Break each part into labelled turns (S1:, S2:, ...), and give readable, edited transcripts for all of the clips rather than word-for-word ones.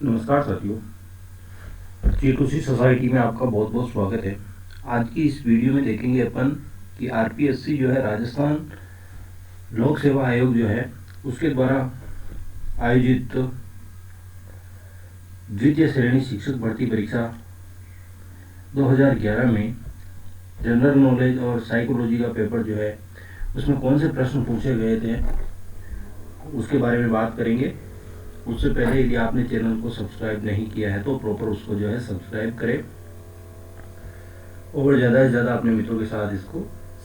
S1: नमस्कार साथियों। चीटूसी सोसाइटी में आपका बहुत बहुत स्वागत है। आज की इस वीडियो में देखेंगे अपन कि आरपीएससी जो है राजस्थान लोक सेवा आयोग जो है उसके द्वारा आयोजित द्वितीय श्रेणी शिक्षक भर्ती परीक्षा 2011 में जनरल नॉलेज और साइकोलॉजी का पेपर जो है उसमें कौन से प्रश्न पूछे गए थे उसके बारे में बात करेंगे। उससे पहले यदि आपने चैनल को सब्सक्राइब नहीं किया है तो प्रॉपर उसको जो है सब्सक्राइब करें और ज़्यादा से ज़्यादा अपने मित्रों के साथ इसको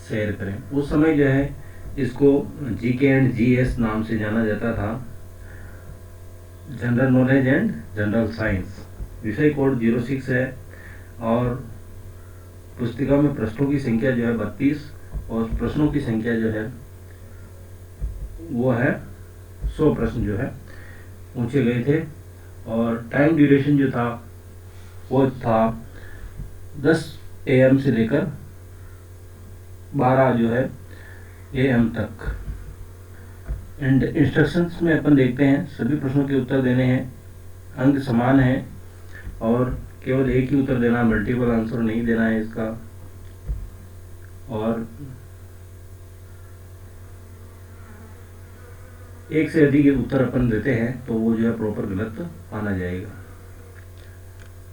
S1: शेयर करें। उस समय जो है इसको जीके एंड जीएस नाम से जाना जाता था, general knowledge and general science. विषय कोड 06 है और पुस्तिका में प्रश्नों की संख्या जो है 32 और प्रश्नों की संख्या जो है वो है 100 प्रश्न जो है पूछे गए थे और टाइम ड्यूरेशन जो था वो था 10 AM से लेकर 12 जो है AM तक। एंड इंस्ट्रक्शंस में अपन देखते हैं सभी प्रश्नों के उत्तर देने हैं, अंक समान है और केवल एक ही उत्तर देना, मल्टीपल आंसर नहीं देना है इसका। और एक से अधिक उत्तर अपन देते हैं तो वो जो है प्रॉपर गलत माना जाएगा।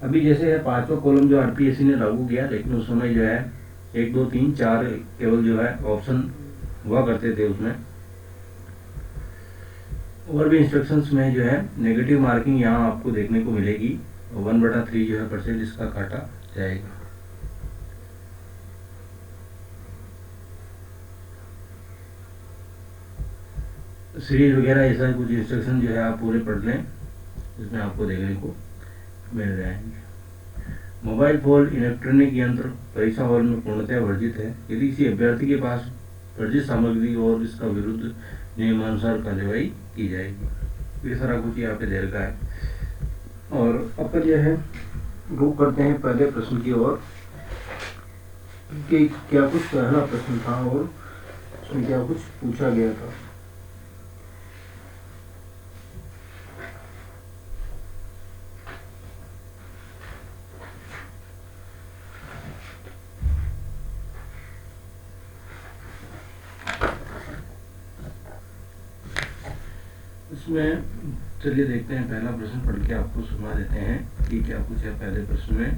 S1: अभी जैसे है 5वां कॉलम जो आरपीएससी ने लागू किया, लेकिन उस समय जो है 1 2 3 4 केवल जो है ऑप्शन हुआ करते थे उसमें। और भी इंस्ट्रक्शंस में जो है नेगेटिव मार्किंग यहाँ आपको देखने को मिलेगी, 1/3 जो है % इसका काटा जाएगा। सीरीज वगैरह ऐसा कुछ इंस्ट्रक्शन जो है आप पूरे पढ़ लें, इसमें आपको देखने को मिल जाएंगे। मोबाइल फोन इलेक्ट्रॉनिक यंत्र परीक्षा हॉल में पूर्णतः वर्जित है। यदि किसी अभ्यर्थी के पास वर्जित सामग्री और इसका विरुद्ध नियमानुसार कार्यवाही की जाएगी। ये सारा कुछ यहाँ पे दे रखा है और अपन जो है रुक करते हैं पहले प्रश्न की ओर कि क्या कुछ पहला प्रश्न था और उसमें क्या कुछ पूछा गया था। इसमें चलिए देखते हैं, पहला प्रश्न पढ़ के आपको सुना देते हैं कि क्या कुछ है पहले प्रश्न में।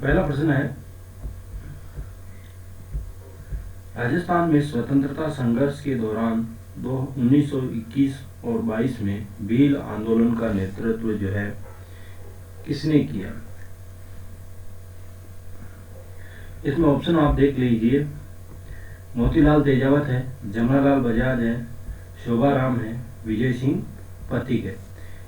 S1: पहला प्रश्न है, राजस्थान में स्वतंत्रता संघर्ष के दौरान 1921 और 22 में भील आंदोलन का नेतृत्व जो है किसने किया। इसमें ऑप्शन आप देख लीजिए, मोतीलाल तेजावत है, जमनालाल बजाज है, शोभाराम है, विजय सिंह पथिक है।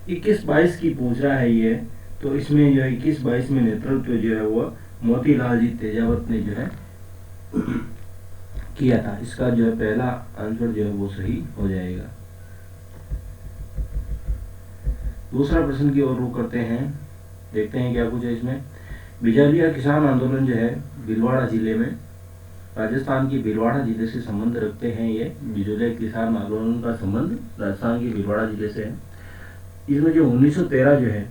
S1: 21-22 की पूछ रहा है ये, तो इसमें जो है 21-22 में नेतृत्व जो है वो मोतीलाल जी तेजावत ने जो है किया था। इसका जो है पहला आंसर जो है वो सही हो जाएगा। दूसरा प्रश्न की ओर रुख करते हैं, देखते हैं क्या कुछ है इसमें। बिजलिया किसान आंदोलन जो है भीलवाड़ा जिले में, राजस्थान की भीलवाड़ा जिले से संबंध रखते हैं। ये बिजलिया किसान आंदोलन का संबंध राजस्थान की भीलवाड़ा जिले से है। इसमें जो 1913 जो है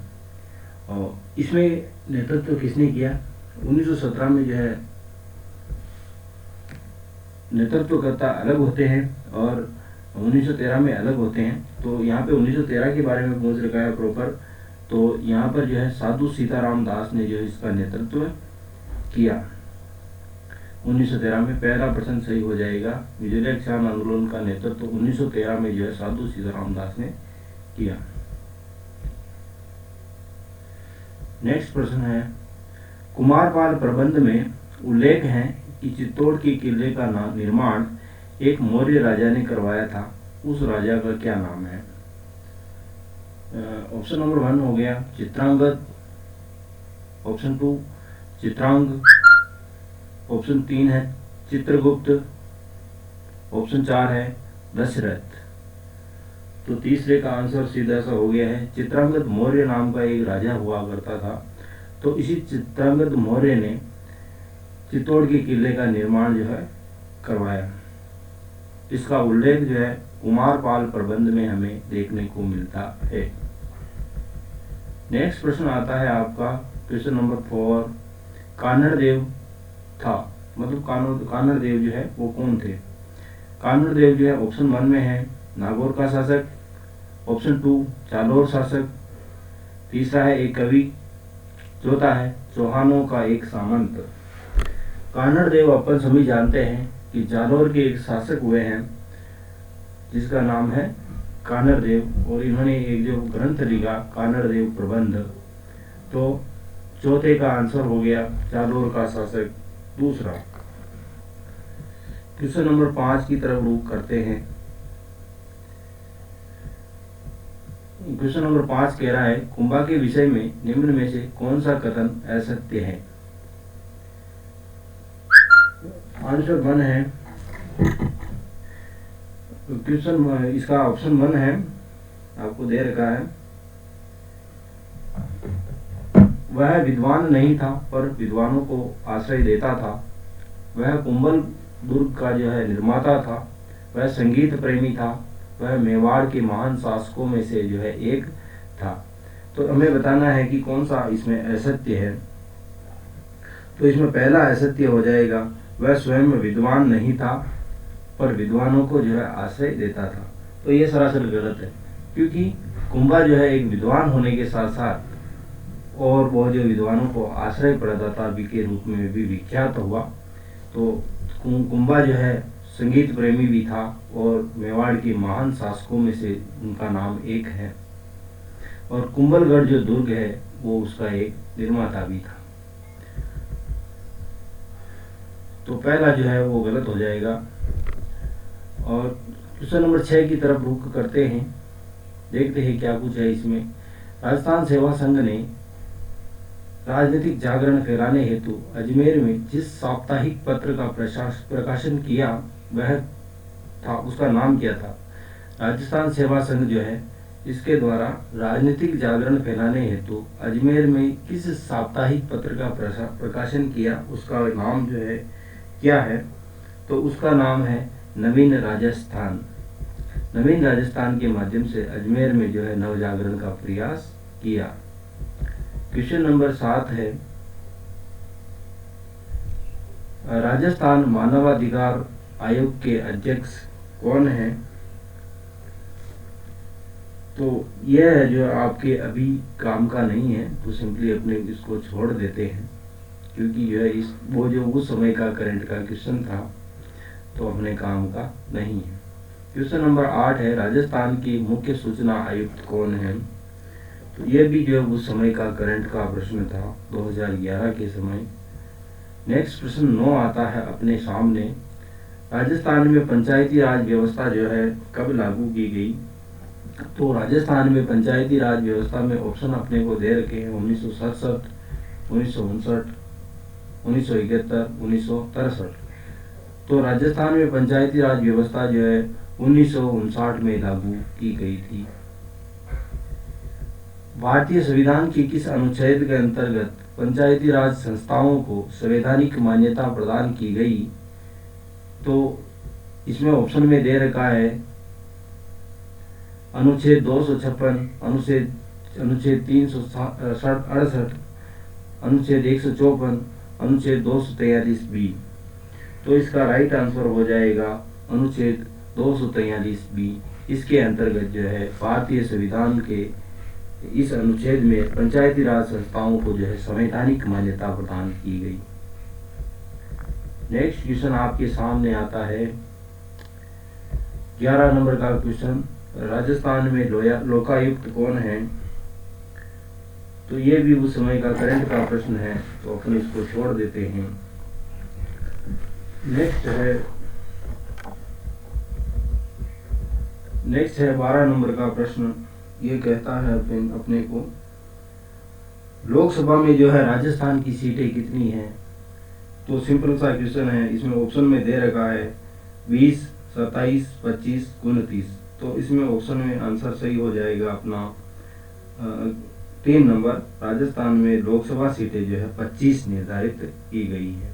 S1: और इसमें नेतृत्व किसने किया। 1917 में जो है नेतृत्वकर्ता अलग होते हैं और 1913 में अलग होते हैं। तो यहाँ पे 1913 के बारे में पूछ रखा है प्रॉपर, तो यहाँ पर जो है साधु सीताराम दास ने जो इसका नेतृत्व किया 1913 में। पहला प्रश्न सही हो जाएगा। बिजलिया किसान आंदोलन का नेतृत्व 1913 में जो है साधु सीताराम दास ने किया। नेक्स्ट प्रश्न है, कुमारपाल प्रबंध में उल्लेख है कि चित्तौड़ के किले का निर्माण एक मौर्य राजा ने करवाया था। उस राजा का क्या नाम है। ऑप्शन नंबर 1 हो गया चित्रांगद, ऑप्शन 2 चित्रांग, ऑप्शन 3 है चित्रगुप्त, ऑप्शन 4 है दशरथ। तो तीसरे का आंसर सीधा सा हो गया है, चित्रांगद मौर्य नाम का एक राजा हुआ करता था। तो इसी चित्रांगद मौर्य ने चित्तौड़ के किले का निर्माण जो है करवाया। इसका उल्लेख जो है कुमारपाल प्रबंध में हमें देखने को मिलता है। नेक्स्ट प्रश्न आता है आपका क्वेश्चन नंबर 4, कान्हड़देव था, मतलब कान्हड़देव जो है वो कौन थे? कान्हड़देव जो है ऑप्शन 1 में है नागौर का शासक, ऑप्शन 2 जालौर शासक, तीसरा है एक कवि, चौथा है चौहानों का एक सामंत। कान्हड़देव अपन सभी जानते हैं कि जालौर के एक शासक हुए हैं जिसका नाम है कान्हड़देव, और इन्होंने एक जो ग्रंथ लिखा कान्हड़देव प्रबंध। तो चौथे का आंसर हो गया जालौर का शासक दूसरा। क्वेश्चन नंबर 5 की तरफ रुख करते हैं। क्वेश्चन नंबर 5 कह रहा है कुंभा के विषय में निम्न में से कौन सा कथन असत्य है? आंसर 1 है, क्वेश्चन इसका ऑप्शन 1 है, आपको दे रखा है, वह विद्वान नहीं था पर विद्वानों को आश्रय देता था, वह कुंभल दुर्ग का जो है निर्माता था, वह संगीत प्रेमी था, वह मेवाड़ के महान शासकों में से जो है एक था। तो हमें बताना है कि कौन सा इसमें असत्य है। तो इसमें पहला असत्य हो जाएगा वह स्वयं विद्वान नहीं था पर विद्वानों को जो है आश्रय देता था। तो ये सरासर गलत है, क्योंकि कुंभा जो है एक विद्वान होने के साथ साथ और वो जो विद्वानों को आश्रय प्रदाता के रूप में भी विख्यात हुआ। तो कुंभा जो है संगीत प्रेमी भी था और मेवाड़ के महान शासकों में से उनका नाम एक है, और कुंभलगढ़ जो दुर्ग है वो उसका एक निर्माता भी था। तो पहला जो है वो गलत हो जाएगा। और क्वेश्चन नंबर 6 की तरफ रुख करते हैं, देखते हैं क्या कुछ है इसमें। राजस्थान सेवा संघ ने राजनीतिक जागरण फैलाने हेतु अजमेर में जिस साप्ताहिक पत्र का प्रकाशन किया वह था, उसका नाम क्या था? राजस्थान सेवा संघ जो है इसके द्वारा राजनीतिक जागरण फैलाने हेतु अजमेर में किस साप्ताहिक पत्र का प्रकाशन किया, उसका नाम जो है क्या है? तो उसका नाम है नवीन राजस्थान। नवीन राजस्थान के माध्यम से अजमेर में जो है नव जागरण का प्रयास किया। क्वेश्चन नंबर 7 है, राजस्थान मानवाधिकार आयोग के अध्यक्ष कौन है? तो यह है जो आपके अभी काम का नहीं है, तो सिंपली अपने इसको छोड़ देते हैं, क्योंकि जो है वो जो उस समय का करंट का क्वेश्चन था तो अपने काम का नहीं है। क्वेश्चन नंबर 8 है, राजस्थान की मुख्य सूचना आयुक्त कौन है? तो यह भी जो है उस समय का करंट का प्रश्न था 2011 के समय। नेक्स्ट प्रश्न 9 आता है अपने सामने, राजस्थान में पंचायती राज व्यवस्था जो है कब लागू की गई? तो राजस्थान में पंचायती राज व्यवस्था में ऑप्शन अपने को दे रखे हैं 1967, 1959, 1971, 1963। तो राजस्थान में पंचायती राज व्यवस्था जो है 1959 में लागू की गई थी। भारतीय संविधान के किस अनुच्छेद के अंतर्गत पंचायती राज संस्थाओं को संवैधानिक मान्यता प्रदान की गई? तो इसमें ऑप्शन में दे रखा है अनुच्छेद 256, अनुच्छेद 368, अनुच्छेद 154, अनुच्छेद 243B। तो इसका राइट आंसर हो जाएगा अनुच्छेद 243B। इसके अंतर्गत जो है भारतीय संविधान के इस अनुच्छेद में पंचायती राज संस्थाओं को जो है संवैधानिक मान्यता प्रदान की गई। नेक्स्ट क्वेश्चन आपके सामने आता है 11 नंबर का क्वेश्चन, राजस्थान में लोकायुक्त कौन है? तो ये भी उस समय का करंट का प्रश्न है, तो अपन इसको छोड़ देते हैं। नेक्स्ट है 12 नंबर का प्रश्न। ये कहता है अपने को लोकसभा में जो है राजस्थान की सीटें कितनी हैं? तो सिंपल सा क्वेश्चन है, इसमें ऑप्शन में दे रखा है 20, 27, 25, 29। तो इसमें ऑप्शन में आंसर सही हो जाएगा अपना 3 नंबर। राजस्थान में लोकसभा सीटें जो है 25 निर्धारित की गई है।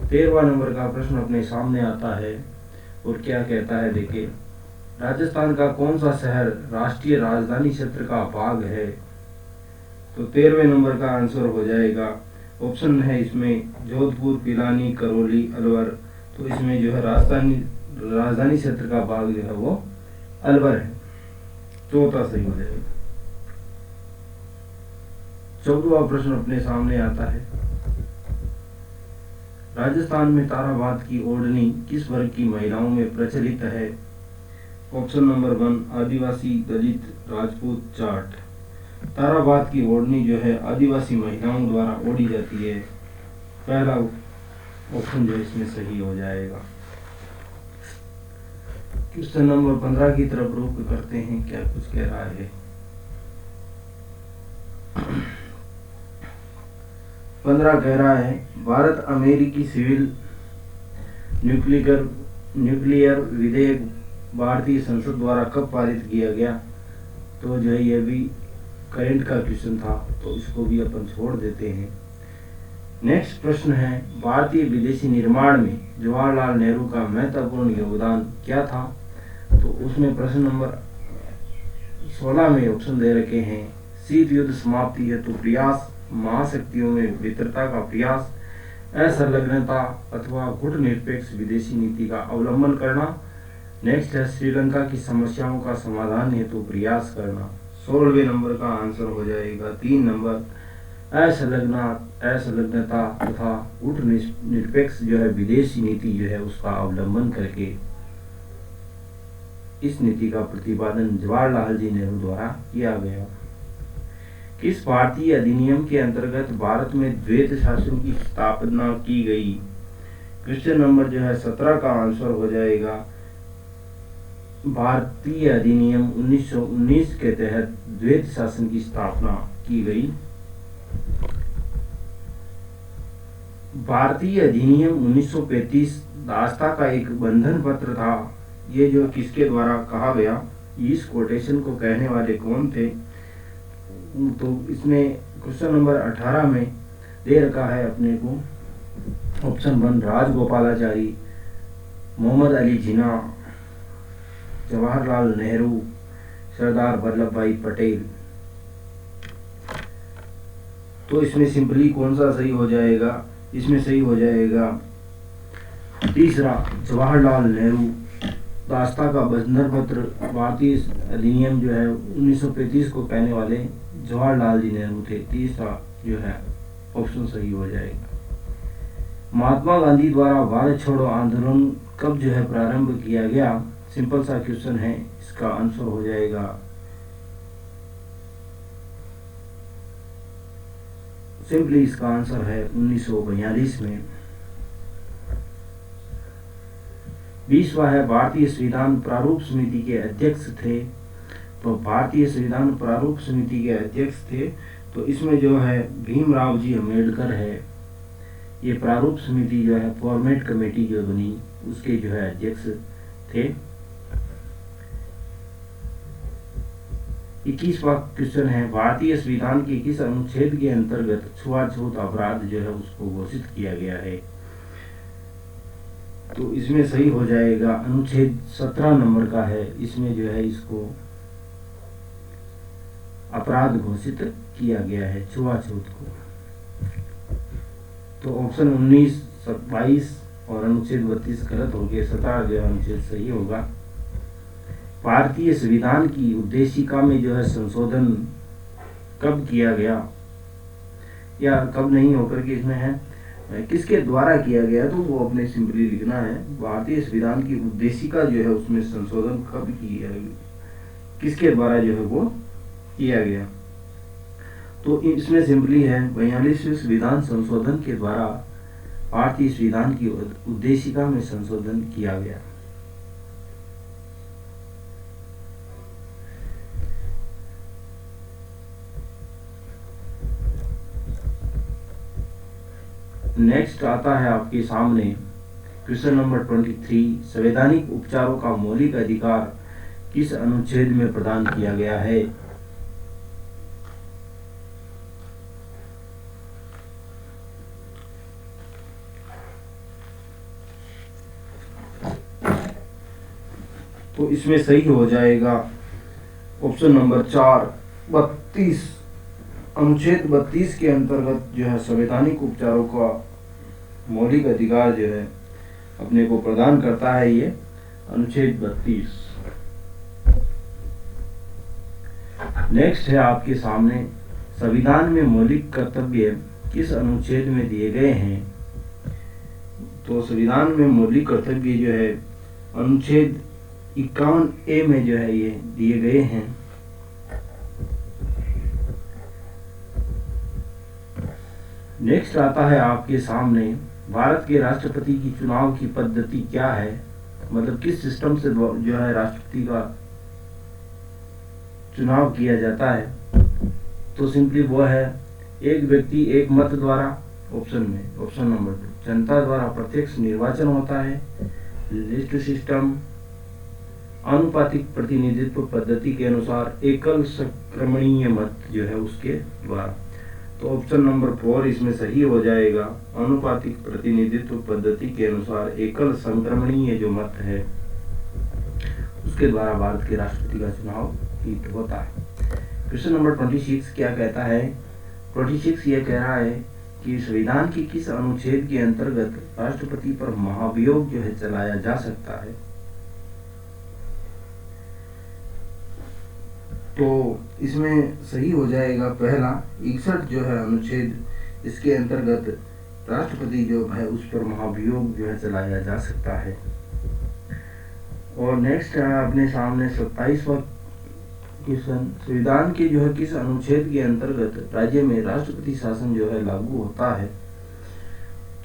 S1: 13वां नंबर का प्रश्न अपने सामने आता है, और क्या कहता है देखिए, राजस्थान का कौन सा शहर राष्ट्रीय राजधानी क्षेत्र का भाग है? तो 13वें नंबर का आंसर हो जाएगा, ऑप्शन है इसमें जोधपुर, पिलानी, करौली, अलवर। तो इसमें जो है राजधानी क्षेत्र का भाग जो है वो अलवर है। चौथा सही हो जाएगा। 14वां प्रश्न अपने सामने आता है, राजस्थान में ताराबाद की ओढ़नी किस वर्ग की महिलाओं में प्रचलित है? ऑप्शन नंबर 1 आदिवासी, दलित, राजपूत, जाट। ताराबाद की ओढ़नी जो है आदिवासी महिलाओं द्वारा ओढ़ी जाती है। पहला ऑप्शन जो इसमें सही हो जाएगा। क्वेश्चन नंबर 15 की तरफ रुख करते हैं, क्या कुछ कह रहा है। 15 कह रहा है, भारत अमेरिकी सिविल न्यूक्लियर विधेयक भारतीय संसद द्वारा कब पारित किया गया? तो जो है ये भी करंट का क्वेश्चन था, तो इसको भी अपन छोड़ देते हैं। नेक्स्ट प्रश्न है, भारतीय विदेशी निर्माण में जवाहरलाल नेहरू का महत्वपूर्ण योगदान क्या था? तो उसमें प्रश्न नंबर 16 में ऑप्शन दे रखे हैं, शीत युद्ध समाप्ति हेतु प्रयास, महाशक्तियों में मित्रता का प्रयास, असंलग्नता अथवा गुटनिरपेक्ष विदेशी नीति का अवलंबन करना। नेक्स्ट है, श्रीलंका की समस्याओं का समाधान हेतु प्रयास करना। 16वें नंबर का आंसर हो जाएगा 3 नंबर, असंलग्नता तथा गुटनिरपेक्ष जो है विदेशी नीति जो है उसका अवलंबन करके इस नीति का प्रतिपादन जवाहरलाल जी नेहरू द्वारा किया गया। किस भारतीय अधिनियम के अंतर्गत भारत में द्वैत शासन की स्थापना की गई? क्वेश्चन नंबर जो है 17 का आंसर हो जाएगा, भारतीय अधिनियम 1919 के तहत द्वैत शासन की स्थापना की गई। भारतीय अधिनियम 1935 दास्ता का एक बंधन पत्र था। ये जो किसके द्वारा कहा गया, इस कोटेशन को कहने वाले कौन थे? तो इसमें क्वेश्चन नंबर 18 में दे रखा है अपने को, ऑप्शन 1 राजगोपालाचारी, मोहम्मद अली जिन्ना, जवाहरलाल नेहरू, सरदार वल्लभ भाई पटेल। तो इसमें सिंपली कौन सा सही हो जाएगा? इसमें सही हो जाएगा तीसरा, जवाहरलाल नेहरू। दास्ता का बंधन पत्र भारतीय अधिनियम जो है 1935 को कहने वाले जवाहरलाल जी नेहरू थे। तीसरा जो है ऑप्शन सही हो जाएगा। महात्मा गांधी द्वारा भारत छोड़ो आंदोलन कब जो है प्रारंभ किया गया? सिंपल सा क्वेश्चन है, इसका आंसर हो जाएगा सिंपली इसका आंसर है 1942 में। 20वां है, भारतीय संविधान प्रारूप समिति के अध्यक्ष थे। तो भारतीय संविधान प्रारूप समिति के अध्यक्ष थे, तो इसमें जो है भीमराव जी अम्बेडकर है। ये प्रारूप समिति जो है फॉर्मेट कमेटी जो बनी उसके जो है अध्यक्ष थे। 21वां क्वेश्चन है, भारतीय संविधान के किस अनुच्छेद के अंतर्गत छुआछूत अपराध जो है उसको घोषित किया गया है? तो इसमें सही हो जाएगा अनुच्छेद 17 नंबर का है, इसमें जो है इसको अपराध घोषित किया गया है छुआछूत को। तो ऑप्शन 19, 22 और अनुच्छेद 32 गलत हो गए, 17 जो अनुच्छेद सही होगा। भारतीय संविधान की उद्देशिका में जो है संशोधन कब किया गया, या कब नहीं होकर के इसमें है किसके द्वारा किया गया? तो वो अपने सिंपली लिखना है, भारतीय संविधान की उद्देशिका जो है उसमें संशोधन कब किया, किसके द्वारा जो है वो किया गया? तो इसमें सिंपली है 42वें संविधान संशोधन के द्वारा भारतीय संविधान की उद्देशिका में संशोधन किया गया। नेक्स्ट आता है आपके सामने क्वेश्चन नंबर 23, संवैधानिक उपचारों का मौलिक अधिकार किस अनुच्छेद में प्रदान किया गया है? तो इसमें सही हो जाएगा ऑप्शन नंबर 4, 32। अनुच्छेद 32 के अंतर्गत जो है संवैधानिक उपचारों का मौलिक अधिकार जो है अपने को प्रदान करता है ये अनुच्छेद 32। नेक्स्ट है आपके सामने, संविधान में मौलिक कर्तव्य किस अनुच्छेद में दिए गए हैं? तो संविधान में मौलिक कर्तव्य जो है अनुच्छेद 51A में जो है ये दिए गए हैं। नेक्स्ट आता है आपके सामने, भारत के राष्ट्रपति की चुनाव की पद्धति क्या है? मतलब किस सिस्टम से जो है राष्ट्रपति का चुनाव किया जाता है? तो सिंपली वो है एक व्यक्ति एक मत द्वारा, ऑप्शन नंबर 2, जनता द्वारा प्रत्यक्ष निर्वाचन होता है, लिस्ट सिस्टम, आनुपातिक प्रतिनिधित्व पद्धति के अनुसार एकल संक्रमणीय मत जो है उसके द्वारा। तो ऑप्शन नंबर 4 इसमें सही हो जाएगा। आनुपातिक प्रतिनिधित्व पद्धति के अनुसार एकल संक्रमणीय जो मत है उसके द्वारा भारत के राष्ट्रपति का चुनाव होता है। क्वेश्चन नंबर 26 क्या कहता है? 26 ये कह रहा है कि संविधान के किस अनुच्छेद के अंतर्गत राष्ट्रपति पर महाभियोग जो है चलाया जा सकता है? तो इसमें सही हो जाएगा पहला 61 जो है अनुच्छेद, इसके अंतर्गत राष्ट्रपति जो है उस पर महाभियोग जो है चलाया जा सकता है। और नेक्स्ट है अपने सामने 27वां क्वेश्चन, संविधान के जो है किस अनुच्छेद के अंतर्गत राज्य में राष्ट्रपति शासन जो है लागू होता है?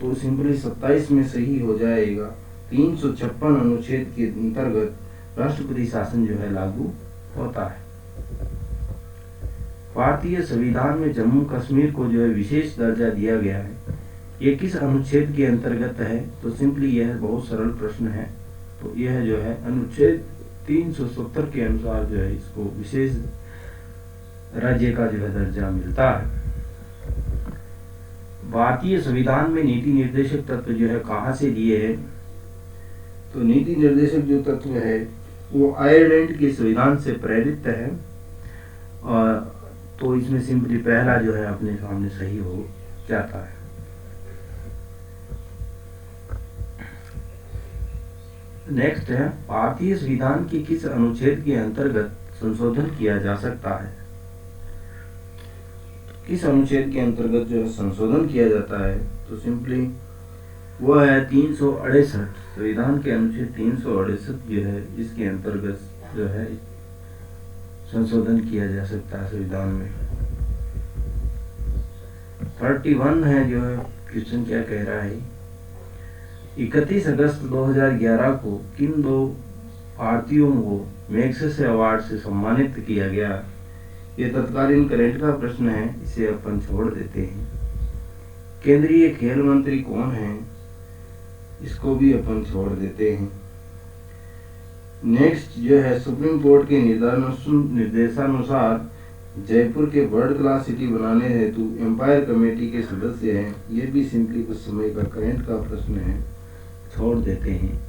S1: तो सिंपली 27 में सही हो जाएगा। 356 अनुच्छेद के अंतर्गत राष्ट्रपति शासन जो है लागू होता है। भारतीय संविधान में जम्मू कश्मीर को जो है विशेष दर्जा दिया गया है, ये किस अनुच्छेद के अंतर्गत है? तो सिंपली यह बहुत सरल प्रश्न है। तो यह जो है अनुच्छेद 370 के अनुसार जो है इसको विशेष राज्य का जो है दर्जा मिलता है। भारतीय संविधान में नीति निर्देशक तत्व जो है कहाँ से लिए हैं? तो नीति निर्देशक जो तत्व है वो आयरलैंड के संविधान से प्रेरित है। और तो इसमें सिंपली पहला जो है अपने सामने सही हो जाता है। नेक्स्ट है, भारतीय संविधान के किस अनुच्छेद के अंतर्गत संशोधन किया जा सकता है? किस अनुच्छेद के अंतर्गत जो है संशोधन किया जाता है? तो सिंपली वो है 368। संविधान के अनुच्छेद 368 जो है इसके अंतर्गत जो है संशोधन किया जा सकता है संविधान में। 31 है जो है क्वेश्चन क्या कह रहा है? 31 अगस्त 2011 को किन दो भारतीयों को मैग्सेसे अवार्ड से सम्मानित किया गया? ये तत्कालीन करंट का प्रश्न है, इसे अपन छोड़ देते हैं। केंद्रीय खेल मंत्री कौन है? इसको भी अपन छोड़ देते हैं। नेक्स्ट जो है, सुप्रीम कोर्ट के निर्देशानुसार जयपुर के वर्ल्ड क्लास सिटी बनाने हेतु एम्पायर कमेटी के सदस्य हैं। ये भी सिंपली उस समय का करंट का प्रश्न है, छोड़ देते हैं।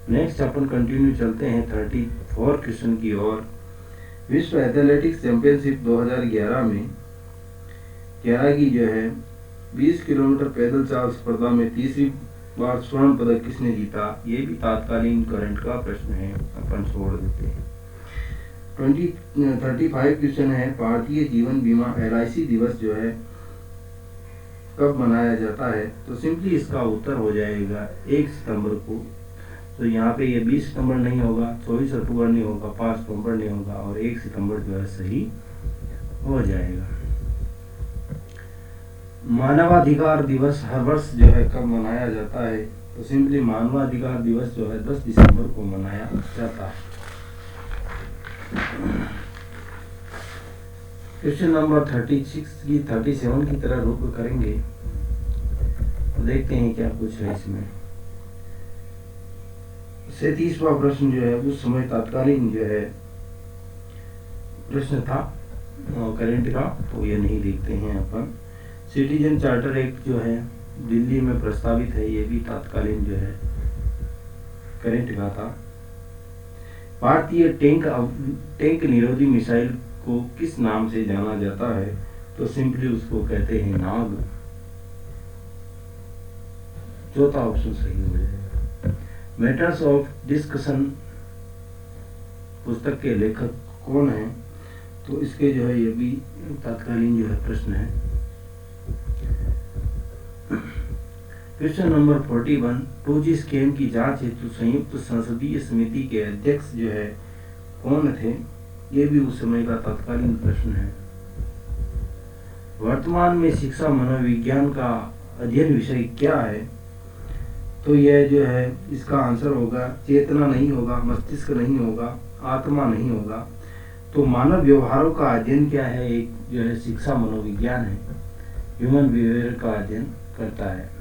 S1: नेक्स्ट अपन कंटिन्यू चलते हैं 34 क्वेश्चन की ओर। विश्व एथलेटिक्स चैंपियनशिप 2011 में केरा की जो है 20 किलोमीटर पैदल चाल स्पर्धा में तीसरी बार स्वर्ण पदक किसने जीता? ये भी तात्कालीन करंट का प्रश्न है, अपन छोड़ देते हैं। 35 क्वेश्चन है, भारतीय जीवन बीमा LIC दिवस जो है कब मनाया जाता है? तो सिंपली इसका उत्तर हो जाएगा 1 सितंबर को। तो यहाँ पे ये 20 सितंबर नहीं होगा, 24 अक्टूबर नहीं होगा, 5 नवंबर नहीं होगा और 1 सितंबर जो है सही हो जाएगा। मानवाधिकार दिवस हर वर्ष जो है कब मनाया जाता है? तो सिंपली मानवाधिकार दिवस जो है 10 दिसंबर को मनाया जाता है। क्वेश्चन नंबर 37 की तरह रुक करेंगे, तो देखते हैं क्या कुछ है इसमें। 37वां प्रश्न जो है उस समय तात्कालीन जो है प्रश्न था करंट का, तो ये नहीं देखते हैं अपन। सिटीजन चार्टर एक्ट जो है दिल्ली में प्रस्तावित है, ये भी तात्कालीन जो है करंट का था। भारतीय टैंक निरोधी मिसाइल को किस नाम से जाना जाता है? तो सिंपली उसको कहते हैं नाग। चौथा ऑप्शन सही हो जाएगा। मैटर्स ऑफ डिस्कशन पुस्तक के लेखक कौन है? तो इसके जो है ये भी तत्कालीन जो है प्रश्न है। क्वेश्चन नंबर 41, 2G स्कैम की जांच हेतु संयुक्त संसदीय समिति के अध्यक्ष जो है कौन थे? ये भी उस समय का तत्कालीन प्रश्न है। वर्तमान में शिक्षा मनोविज्ञान का अध्ययन विषय क्या है? तो यह जो है इसका आंसर होगा चेतना नहीं होगा, मस्तिष्क नहीं होगा, आत्मा नहीं होगा। तो मानव व्यवहारों का अध्ययन क्या है? एक जो है शिक्षा मनोविज्ञान है, ह्यूमन बिहेवियर का अध्ययन करता है।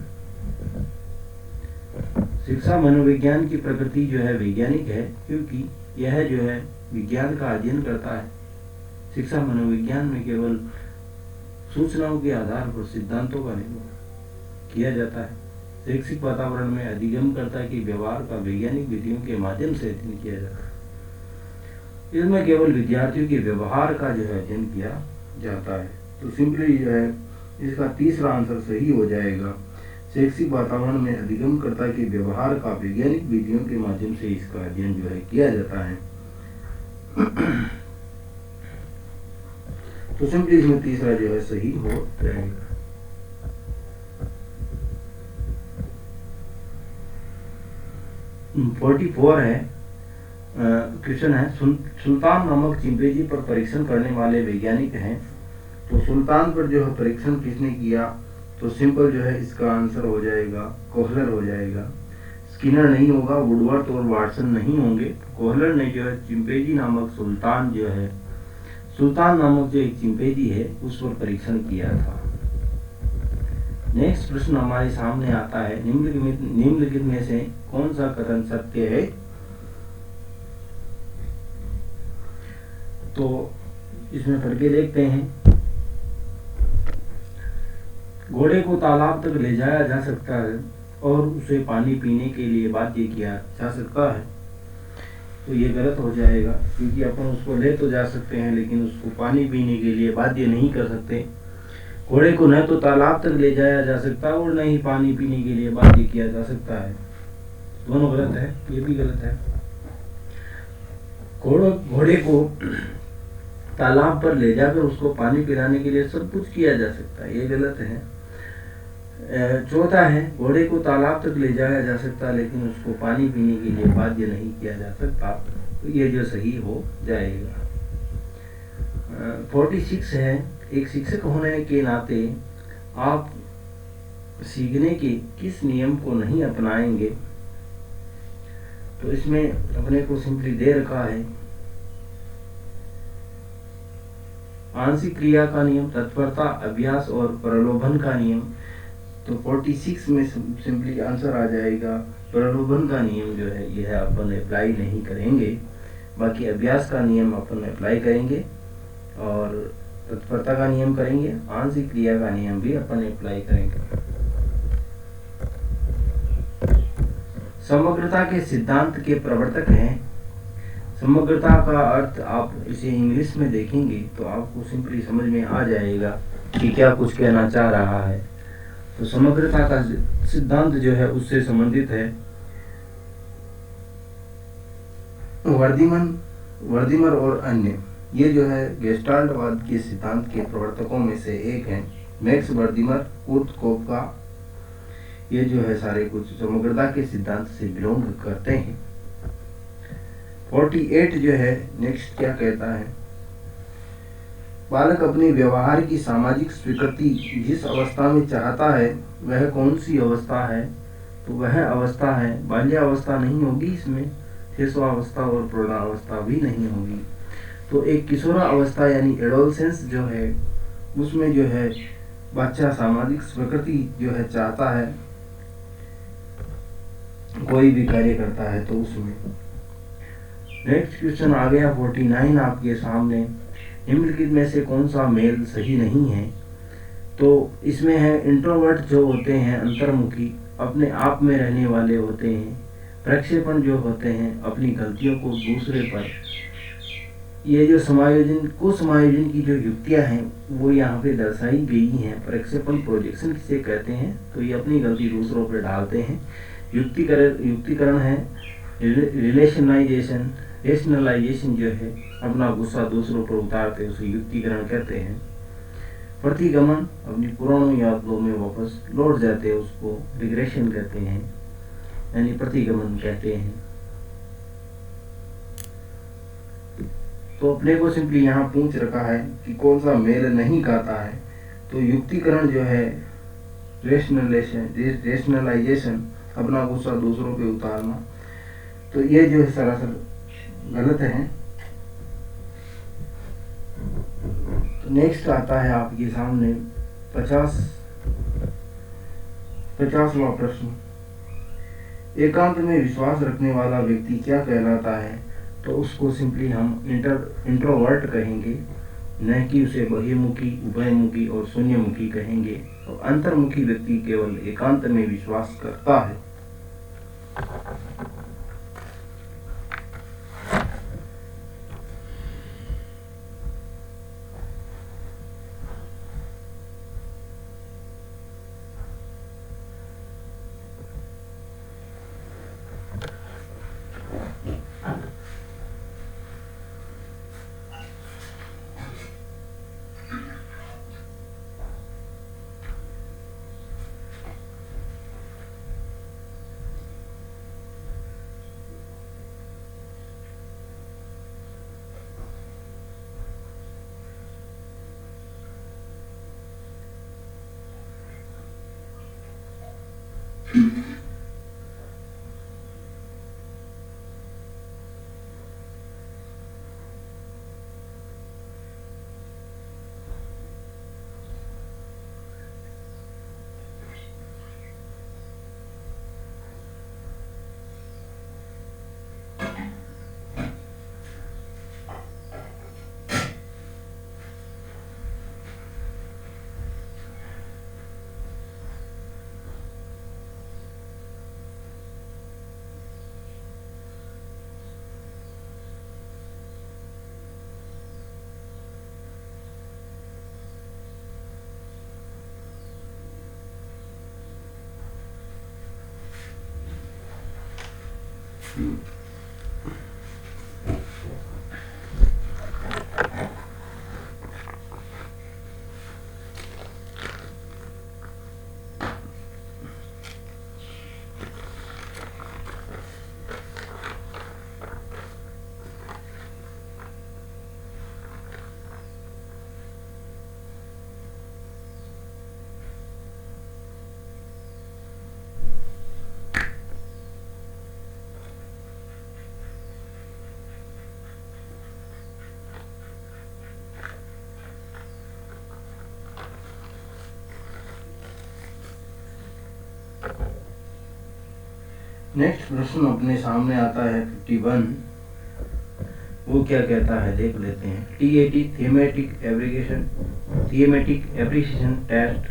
S1: शिक्षा मनोविज्ञान की प्रकृति जो है वैज्ञानिक है, क्योंकि यह जो है विज्ञान का अध्ययन करता है। शिक्षा मनोविज्ञान में केवल सूचनाओं के आधार पर सिद्धांतों का निर्माण किया जाता है। शैक्षिक वातावरण में अधिगम करता कि व्यवहार का वैज्ञानिक विधियों के माध्यम से अध्ययन किया जाता है। इसमें केवल विद्यार्थियों के व्यवहार का जो है अध्ययन किया जाता है। तो सिंपली जो है इसका तीसरा आंसर सही हो जाएगा। शैक्षिक वातावरण में अधिगम करता कि व्यवहार का वैज्ञानिक विधियों के माध्यम से इसका अध्ययन जो है किया जाता है। तो सिंपली इसमें तीसरा जो है सही हो जाएगा। Hmm, 44 है क्वेश्चन है, सुल्तान नामक चिंपैंजी पर परीक्षण करने वाले वैज्ञानिक हैं। तो सुल्तान पर जो है परीक्षण किसने किया? तो सिंपल जो है इसका आंसर हो जाएगा कोहलर हो जाएगा। स्किनर नहीं होगा, वुडवर्थ और वाटसन नहीं होंगे। कोहलर ने जो है चिंपैंजी नामक सुल्तान नामक जो एक चिंपैंजी है उस पर परीक्षण किया था। नेक्स्ट प्रश्न हमारे सामने आता है, निम्नलिखित में से कौन सा कथन सत्य है? तो इसमें पढ़ के देखते हैं। घोड़े को तालाब तक ले जाया जा सकता है और उसे पानी पीने के लिए बाध्य किया जा सकता है। तो ये गलत हो जाएगा, क्योंकि अपन उसको ले तो जा सकते हैं लेकिन उसको पानी पीने के लिए बाध्य नहीं कर सकते। घोड़े को न तो तालाब तक ले जाया जा सकता और न ही पानी पीने के लिए बाध्य किया जा सकता है। दोनों गलत है, ये भी गलत है। घोड़े को तालाब पर ले जाकर उसको पानी पिलाने के लिए सब कुछ किया जा सकता है, ये गलत है। चौथा है, घोड़े को तालाब तक ले जाया जा सकता लेकिन उसको पानी पीने के लिए बाध्य नहीं किया जा सकता। तो ये जो सही हो जाएगा। 46 है, एक शिक्षक होने के नाते आप सीखने के किस नियम को नहीं अपनाएंगे? तो इसमें अपने को सिंपली दे रखा है आंशिक क्रिया का नियम, तत्परता, अभ्यास और प्रलोभन का नियम। तो 46 में सिंपली आंसर आ जाएगा प्रलोभन का नियम जो है यह अपन अप्लाई नहीं करेंगे। बाकी अभ्यास का नियम अपन अप्लाई करेंगे और तत्परता का नियम करेंगे, आंशिक क्रिया का नियम भी अपन अप्लाई करेंगे। समग्रता के सिद्धांत के प्रवर्तक हैं। समग्रता का अर्थ आप इसे इंग्लिश में देखेंगे तो आपको सिंपली समझ में आ जाएगा कि क्या कुछ कहना चाह रहा है। तो समग्रता का सिद्धांत जो है उससे संबंधित है वर्दीमर और अन्य। ये जो है गेस्टाल्टवाद के सिद्धांत के प्रवर्तकों में से एक हैं। मैक्स वर्दीमर, कुर्ट कोपका, ये जो है सारे कुछ समग्रता के सिद्धांत से बिलोंग करते हैं। 48 जो है नेक्स्ट क्या कहता है, बालक अपने व्यवहार की सामाजिक स्वीकृति जिस अवस्था में चाहता है वह कौन सी अवस्था है? तो वह अवस्था है बाल्यावस्था नहीं होगी, इसमें शिशुअवस्था और प्रौढ़ावस्था भी नहीं होगी। तो एक किशोरा अवस्था यानी एडोलसेंस जो है उसमें जो है बच्चा सामाजिक स्वीकृति जो है चाहता है, कोई भी कार्य करता है तो उसमें। नेक्स्ट क्वेश्चन आ गया 49 आपके सामने, निम्नलिखित में से कौन सा मेल सही नहीं है? तो इसमें है इंट्रोवर्ट जो होते हैं अंतर्मुखी, अपने आप में रहने वाले होते हैं, प्रक्षेपण जो होते हैं अपनी गलतियों को दूसरे पर, ये जो समायोजन को समायोजन की जो युक्तियां हैं वो यहाँ पे दर्शाई गई हैं। प्रक्षेपण प्रोजेक्शन किसे कहते हैं, तो ये अपनी गलती दूसरों पर डालते हैं। युक्तिकरण है रेशनलाइजेशन जो है, अपना गुस्सा दूसरों पर उतारते उसे युक्तिकरण कहते हैं। प्रतिगमन, अपनी पुरानी यादों में वापस लौट जाते हैं उसको रिग्रेशन कहते हैं, यानी प्रतिगमन कहते हैं। तो अपने को सिंपली यहाँ पूछ रखा है कि कौन सा मेल नहीं खाता है, तो युक्तिकरण जो है रेशनलाइजेशन, अपना गुस्सा दूसरों पे उतारना, तो ये जो है सरासर गलत है। तो नेक्स्ट आता है आपके सामने 50वां प्रश्न। एकांत में विश्वास रखने वाला व्यक्ति क्या कहलाता है, तो उसको सिंपली हम इंट्रोवर्ट कहेंगे, न कि उसे बहिर्मुखी, उभयमुखी और शून्यमुखी कहेंगे। तो अंतर्मुखी व्यक्ति केवल एकांत में विश्वास करता है। नेक्स्ट प्रश्न अपने सामने आता है 51। वो क्या कहता है देख लेते हैं। TAT थीमेटिक एप्रिसिएशन टेस्ट,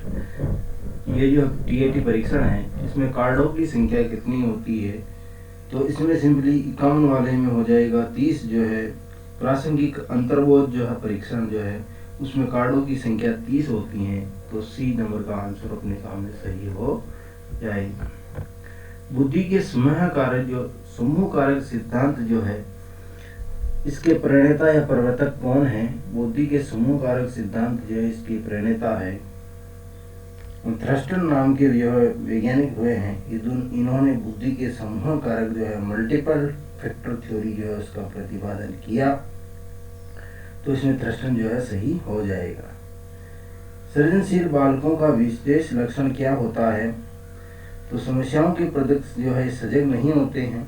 S1: ये जो TAT परीक्षण है इसमें कार्डों की संख्या कितनी होती है, तो इसमें सिंपली 51 वाले में हो जाएगा 30 जो है। प्रासंगिक अंतर्बोध जो है परीक्षण जो है उसमें कार्डों की संख्या 30 होती है, तो C नंबर का आंसर अपने सामने सही हो जाएगा। बुद्धि के समूह कारक सिद्धांत जो है इसके प्रणेता या प्रवर्तक कौन है, बुद्धि के समूह कारक सिद्धांत जो है इसकी प्रणेता है थ्रस्टन नाम के जो वैज्ञानिक हुए हैं। इन्होंने बुद्धि के समूह कारक जो है मल्टीपल फैक्टर थ्योरी जो है उसका प्रतिपादन किया, तो इसमें थ्रस्टन जो है सही हो जाएगा। सृजनशील बालकों का विशेष लक्षण क्या होता है, तो समस्याओं के प्रति जो है सजग नहीं होते हैं,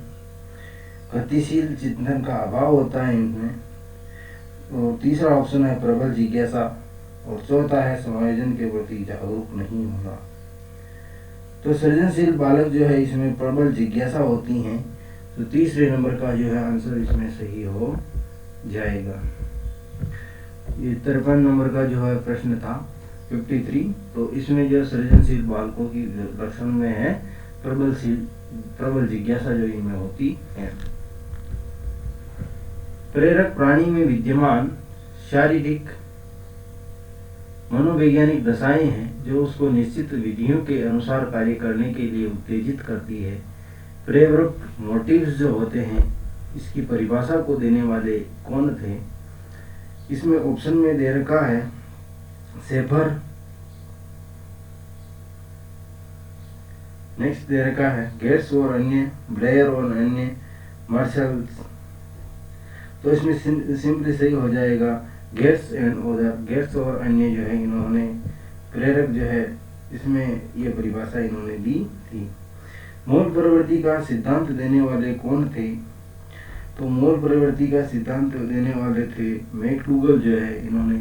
S1: गतिशील चिंतन का अभाव होता है इनमें, और तीसरा ऑप्शन है प्रबल जिज्ञासा, और चौथा है समायोजन के प्रति जागरूक नहीं होना। तो सृजनशील बालक जो है इसमें प्रबल जिज्ञासा होती हैं, तो तीसरे नंबर का जो है आंसर इसमें सही हो जाएगा। ये 53 नंबर का जो है प्रश्न था 53, तो इसमें जो सृजनशील बालकों की लक्षण में है प्रबल जिज्ञासा जो इनमें होती है। प्रेरक प्राणी में विद्यमान शारीरिक मनोवैज्ञानिक दशाएं हैं जो उसको निश्चित विधियों के अनुसार कार्य करने के लिए उत्तेजित करती है। प्रेरक मोटिव्स जो होते हैं, इसकी परिभाषा को देने वाले कौन थे? इसमें ऑप्शन में दे रखा है सेफर, नेक्स्ट दे रखा है गेट्स और अन्य, ब्लेयर और अन्य, मार्शल्स। तो इसमें सिंपली सही हो जाएगा गेट्स एंड अदर। गेट्स और अन्य जो है इन्होंने प्रेरक जो है इसमें ये परिभाषा इन्होंने दी थी। मोल प्रवृत्ति का सिद्धांत देने वाले कौन थे? तो मोल प्रवृत्ति का सिद्धांत देने वाले थे मैकडूगल जो है, इन्होंने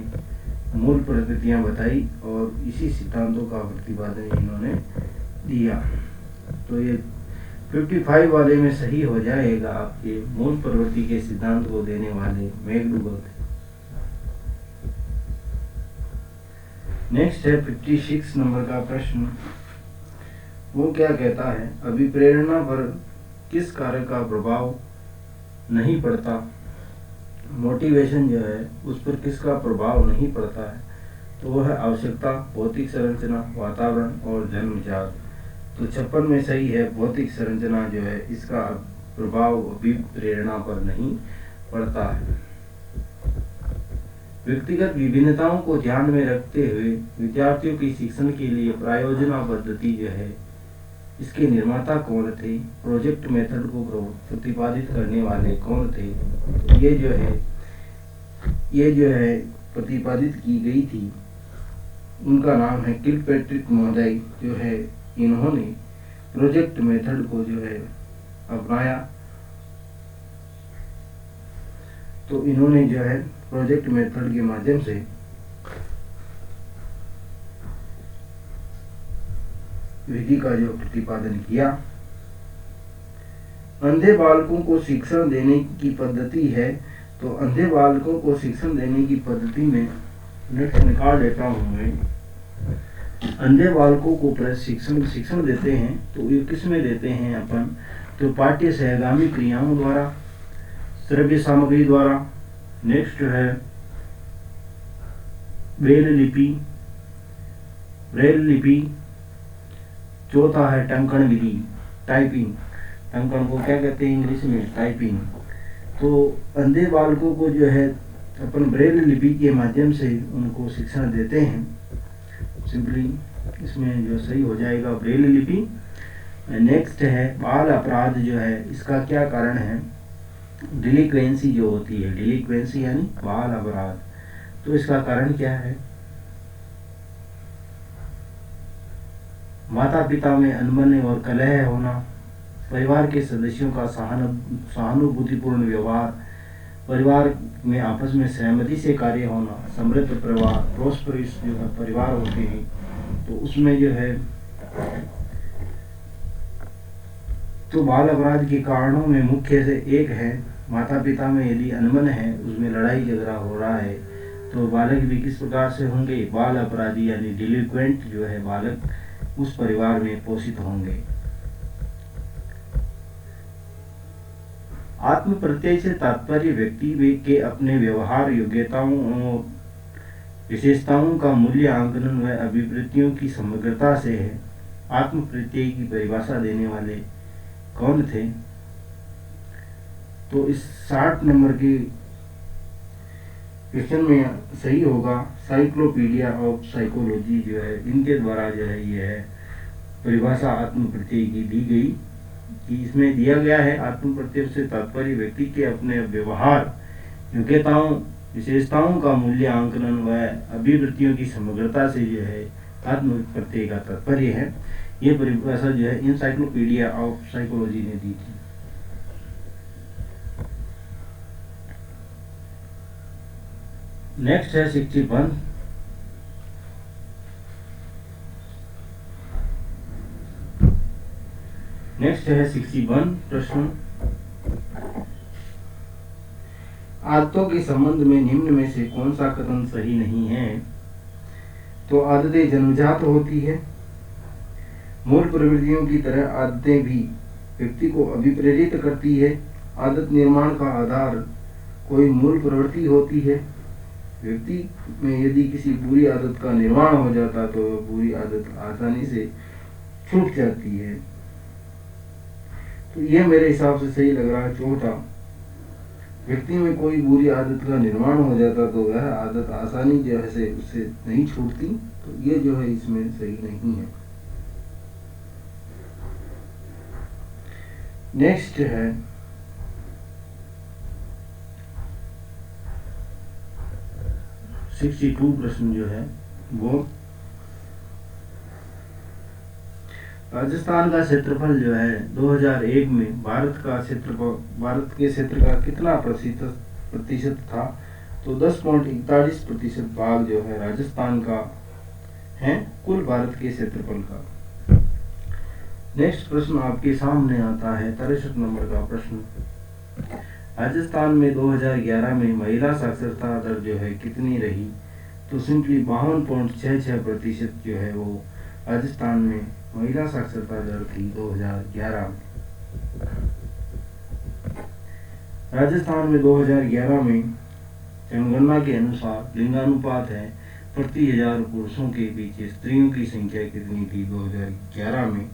S1: मूल प्रवृत्तियां बताई और इसी सिद्धांतों का प्रतिपादन इन्होंने दिया। तो ये 55 वाले में सही हो जाएगा आपके मूल प्रवृत्ति के सिद्धांत को देने वाले मैकडूगल थे। नेक्स्ट है 56 नंबर का प्रश्न। वो क्या कहता है? अभिप्रेरणा पर किस कारक का प्रभाव नहीं पड़ता? मोटिवेशन जो है उस पर किसका प्रभाव नहीं पड़ता है? तो वह है आवश्यकता, भौतिक संरचना, वातावरण और जन्मजात। तो 56 में सही है भौतिक संरचना जो है इसका प्रभाव अभिप्रेरणा पर नहीं पड़ता है। व्यक्तिगत विभिन्नताओं को ध्यान में रखते हुए विद्यार्थियों की शिक्षण के लिए प्रायोजना पद्धति जो है इसके निर्माता कौन थे? प्रोजेक्ट मेथड को प्रतिपादित करने वाले कौन थे? ये जो है प्रतिपादित की गई थी, उनका नाम है किलपैट्रिक महोदय जो है, इन्होंने प्रोजेक्ट मेथड को जो है अपनाया। तो इन्होंने जो है प्रोजेक्ट मेथड के माध्यम से विधि का जो प्रतिपादन किया। अंधे बालकों को शिक्षण देने की पद्धति है। तो अंधे बालकों को शिक्षण देने की पद्धति में नेक्स्ट निकाल देता हूँ मैं। अंधे बालकों को शिक्षण देते हैं तो ये किस में देते हैं अपन? तो पाठ्य सहगामी क्रियाओं द्वारा, श्रव्य सामग्री द्वारा, नेक्स्ट है ब्रेल लिपि, चौथा है टंकण विधि, टाइपिंग। टंकण को क्या कहते हैं इंग्लिश में? टाइपिंग। तो अंधे बालकों को जो है अपन ब्रेल लिपि के माध्यम से उनको शिक्षण देते हैं। सिंपली इसमें जो सही हो जाएगा ब्रेल लिपि। नेक्स्ट है बाल अपराध जो है इसका क्या कारण है? डिलिक्वेंसी जो होती है, डिलिक्वेंसी यानी बाल अपराध। तो इसका कारण क्या है? माता पिता में अनबन और कलह होना, परिवार के सदस्यों का सहानुभूतिपूर्ण व्यवहार, परिवार में आपस में सहमति से कार्य होना, समृद्ध परिवार, प्रोस्परस जो है परिवार होते हैं, तो उसमें जो है तो बाल अपराध के कारणों में मुख्य से एक है माता पिता में यदि अनबन है, उसमें लड़ाई झगड़ा हो रहा है, तो बालक भी किस प्रकार से होंगे? बाल अपराधी यानी डिलिक्वेंट जो है बालक उस परिवार में पोषित होंगे। आत्म प्रत्यय से तात्पर्य व्यक्ति के अपने व्यवहार, योग्यताओं और विशेषताओं का मूल्यांकन व अभिवृत्तियों की समग्रता से है। आत्म प्रत्यय की परिभाषा देने वाले कौन थे? तो इस 60 नंबर के क्वेश्चन में सही होगा साइक्लोपीडिया ऑफ साइकोलॉजी जो है, इनके द्वारा जो है यह परिभाषा आत्म प्रत्यय की दी गई कि इसमें दिया गया है आत्म प्रत्यय से तात्पर्य व्यक्ति के अपने व्यवहार, योग्यताओं, विशेषताओं का मूल्यांकन व अभिवृत्तियों की समग्रता से जो है आत्म प्रत्यय का तात्पर्य है। ये परिभाषा जो है इनसाइक्लोपीडिया ऑफ साइकोलॉजी ने दी थी। नेक्स्ट है 61। नेक्स्ट है 61 प्रश्न। आदतों के संबंध में निम्न में से कौन सा कथन सही नहीं है? तो आदतें जन्मजात होती है, मूल प्रवृत्तियों की तरह आदतें भी व्यक्ति को अभिप्रेरित करती है। आदत निर्माण का आधार कोई मूल प्रवृत्ति होती है। व्यक्ति में यदि किसी बुरी आदत का निर्माण हो जाता तो वह बुरी आदत आसानी से छूट जाती है। तो यह मेरे हिसाब से सही लग रहा है। चौथा, व्यक्ति में कोई बुरी आदत का निर्माण हो जाता तो वह आदत आसानी जैसे उससे नहीं छूटती। तो ये जो है इसमें सही नहीं है। नेक्स्ट है 62 प्रश्न जो है वो राजस्थान का क्षेत्रफल जो है 2001 में भारत के क्षेत्र का कितना प्रतिशत था? तो 10.41% भाग जो है राजस्थान का है कुल भारत के क्षेत्रफल का। नेक्स्ट प्रश्न आपके सामने आता है 63 नंबर का प्रश्न। राजस्थान में 2011 में महिला साक्षरता दर जो है कितनी रही? तो सिंपली 52.66% जो है वो राजस्थान में महिला साक्षरता दर थी 2011 में। राजस्थान में 2011 में जनगणना के अनुसार लिंगानुपात है प्रति 1000 पुरुषों के पीछे स्त्रियों की संख्या कितनी थी 2011 में?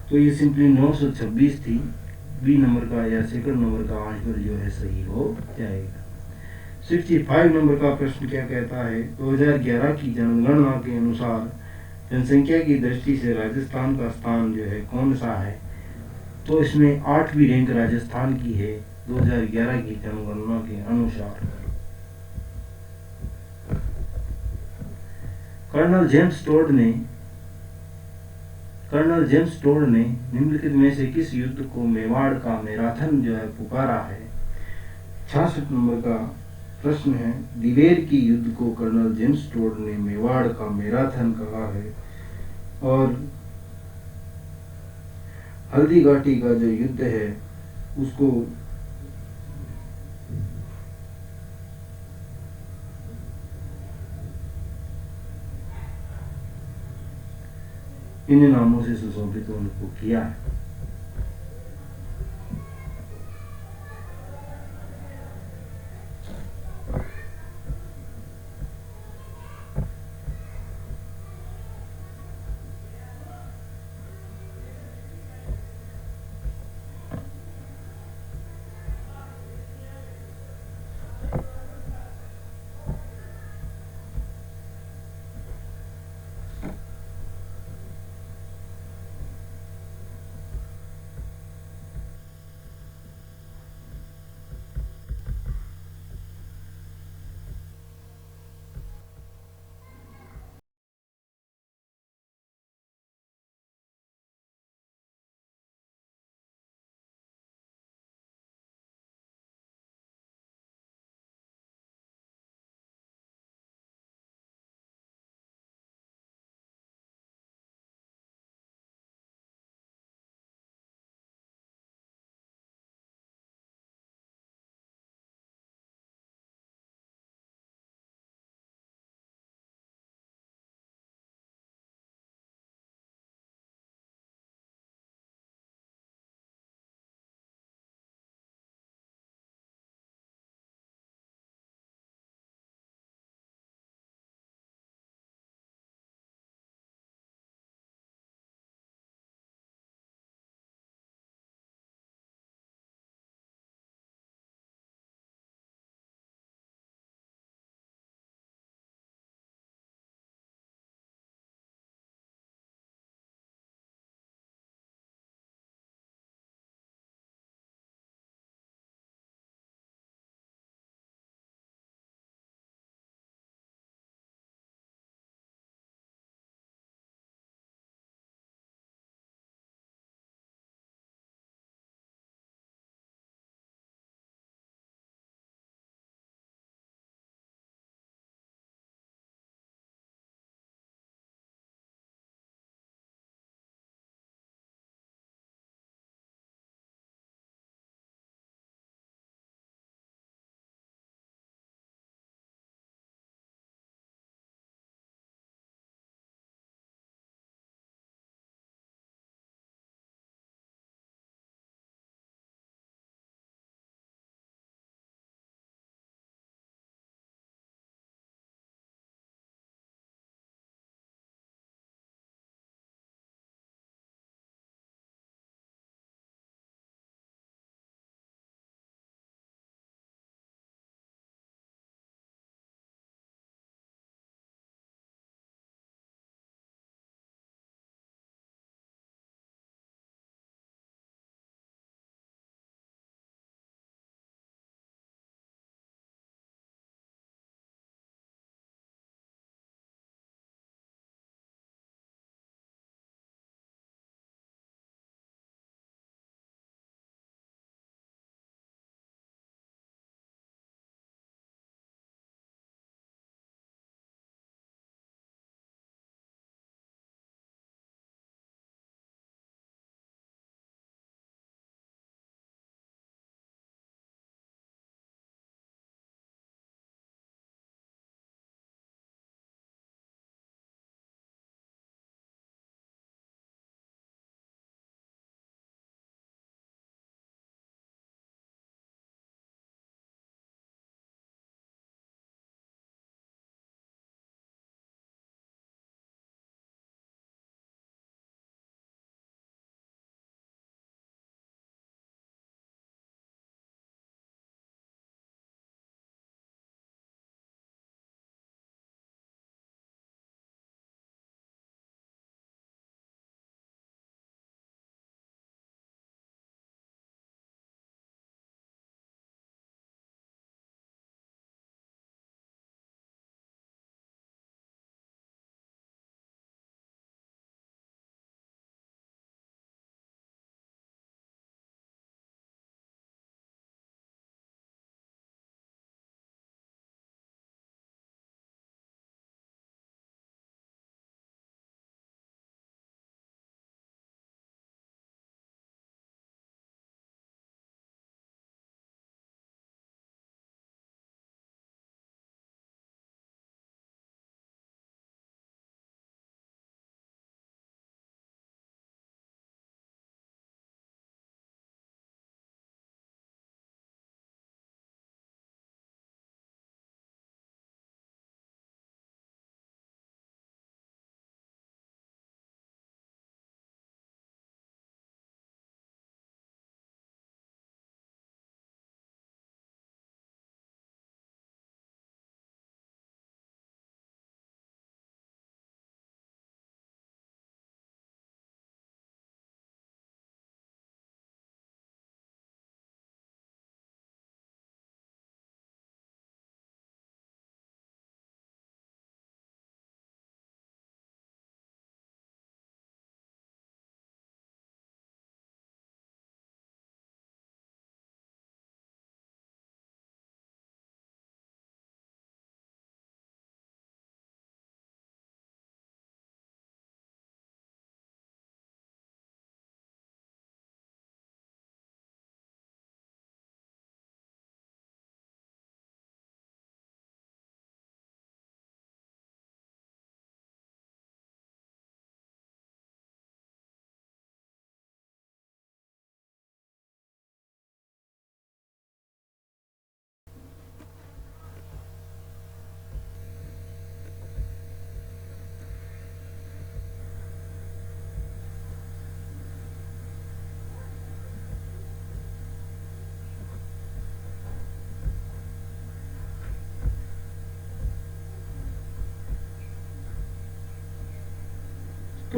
S1: तो ये सिंपली 926 थी। बी नंबर का या सेकंड नंबर का आंसर जो है सही हो जाएगा। 65 नंबर का प्रश्न क्या कहता है? 2011 की जनगणना के अनुसार जनसंख्या की दृष्टि से राजस्थान का स्थान जो है कौन सा है? तो इसमें 8वीं रैंक राजस्थान की है 2011 की जनगणना के अनुसार। कर्नल जेम्स टोड ने निम्नलिखित में से किस युद्ध को मेवाड़ का मैराथन जो है पुकारा है? 66 नंबर का प्रश्न है। दिवेर की युद्ध को कर्नल जेम्स टोड ने मेवाड़ का मैराथन कहा है। और हल्दी घाटी का जो युद्ध है उसको इन नामों से सुशोभित उनको किया है।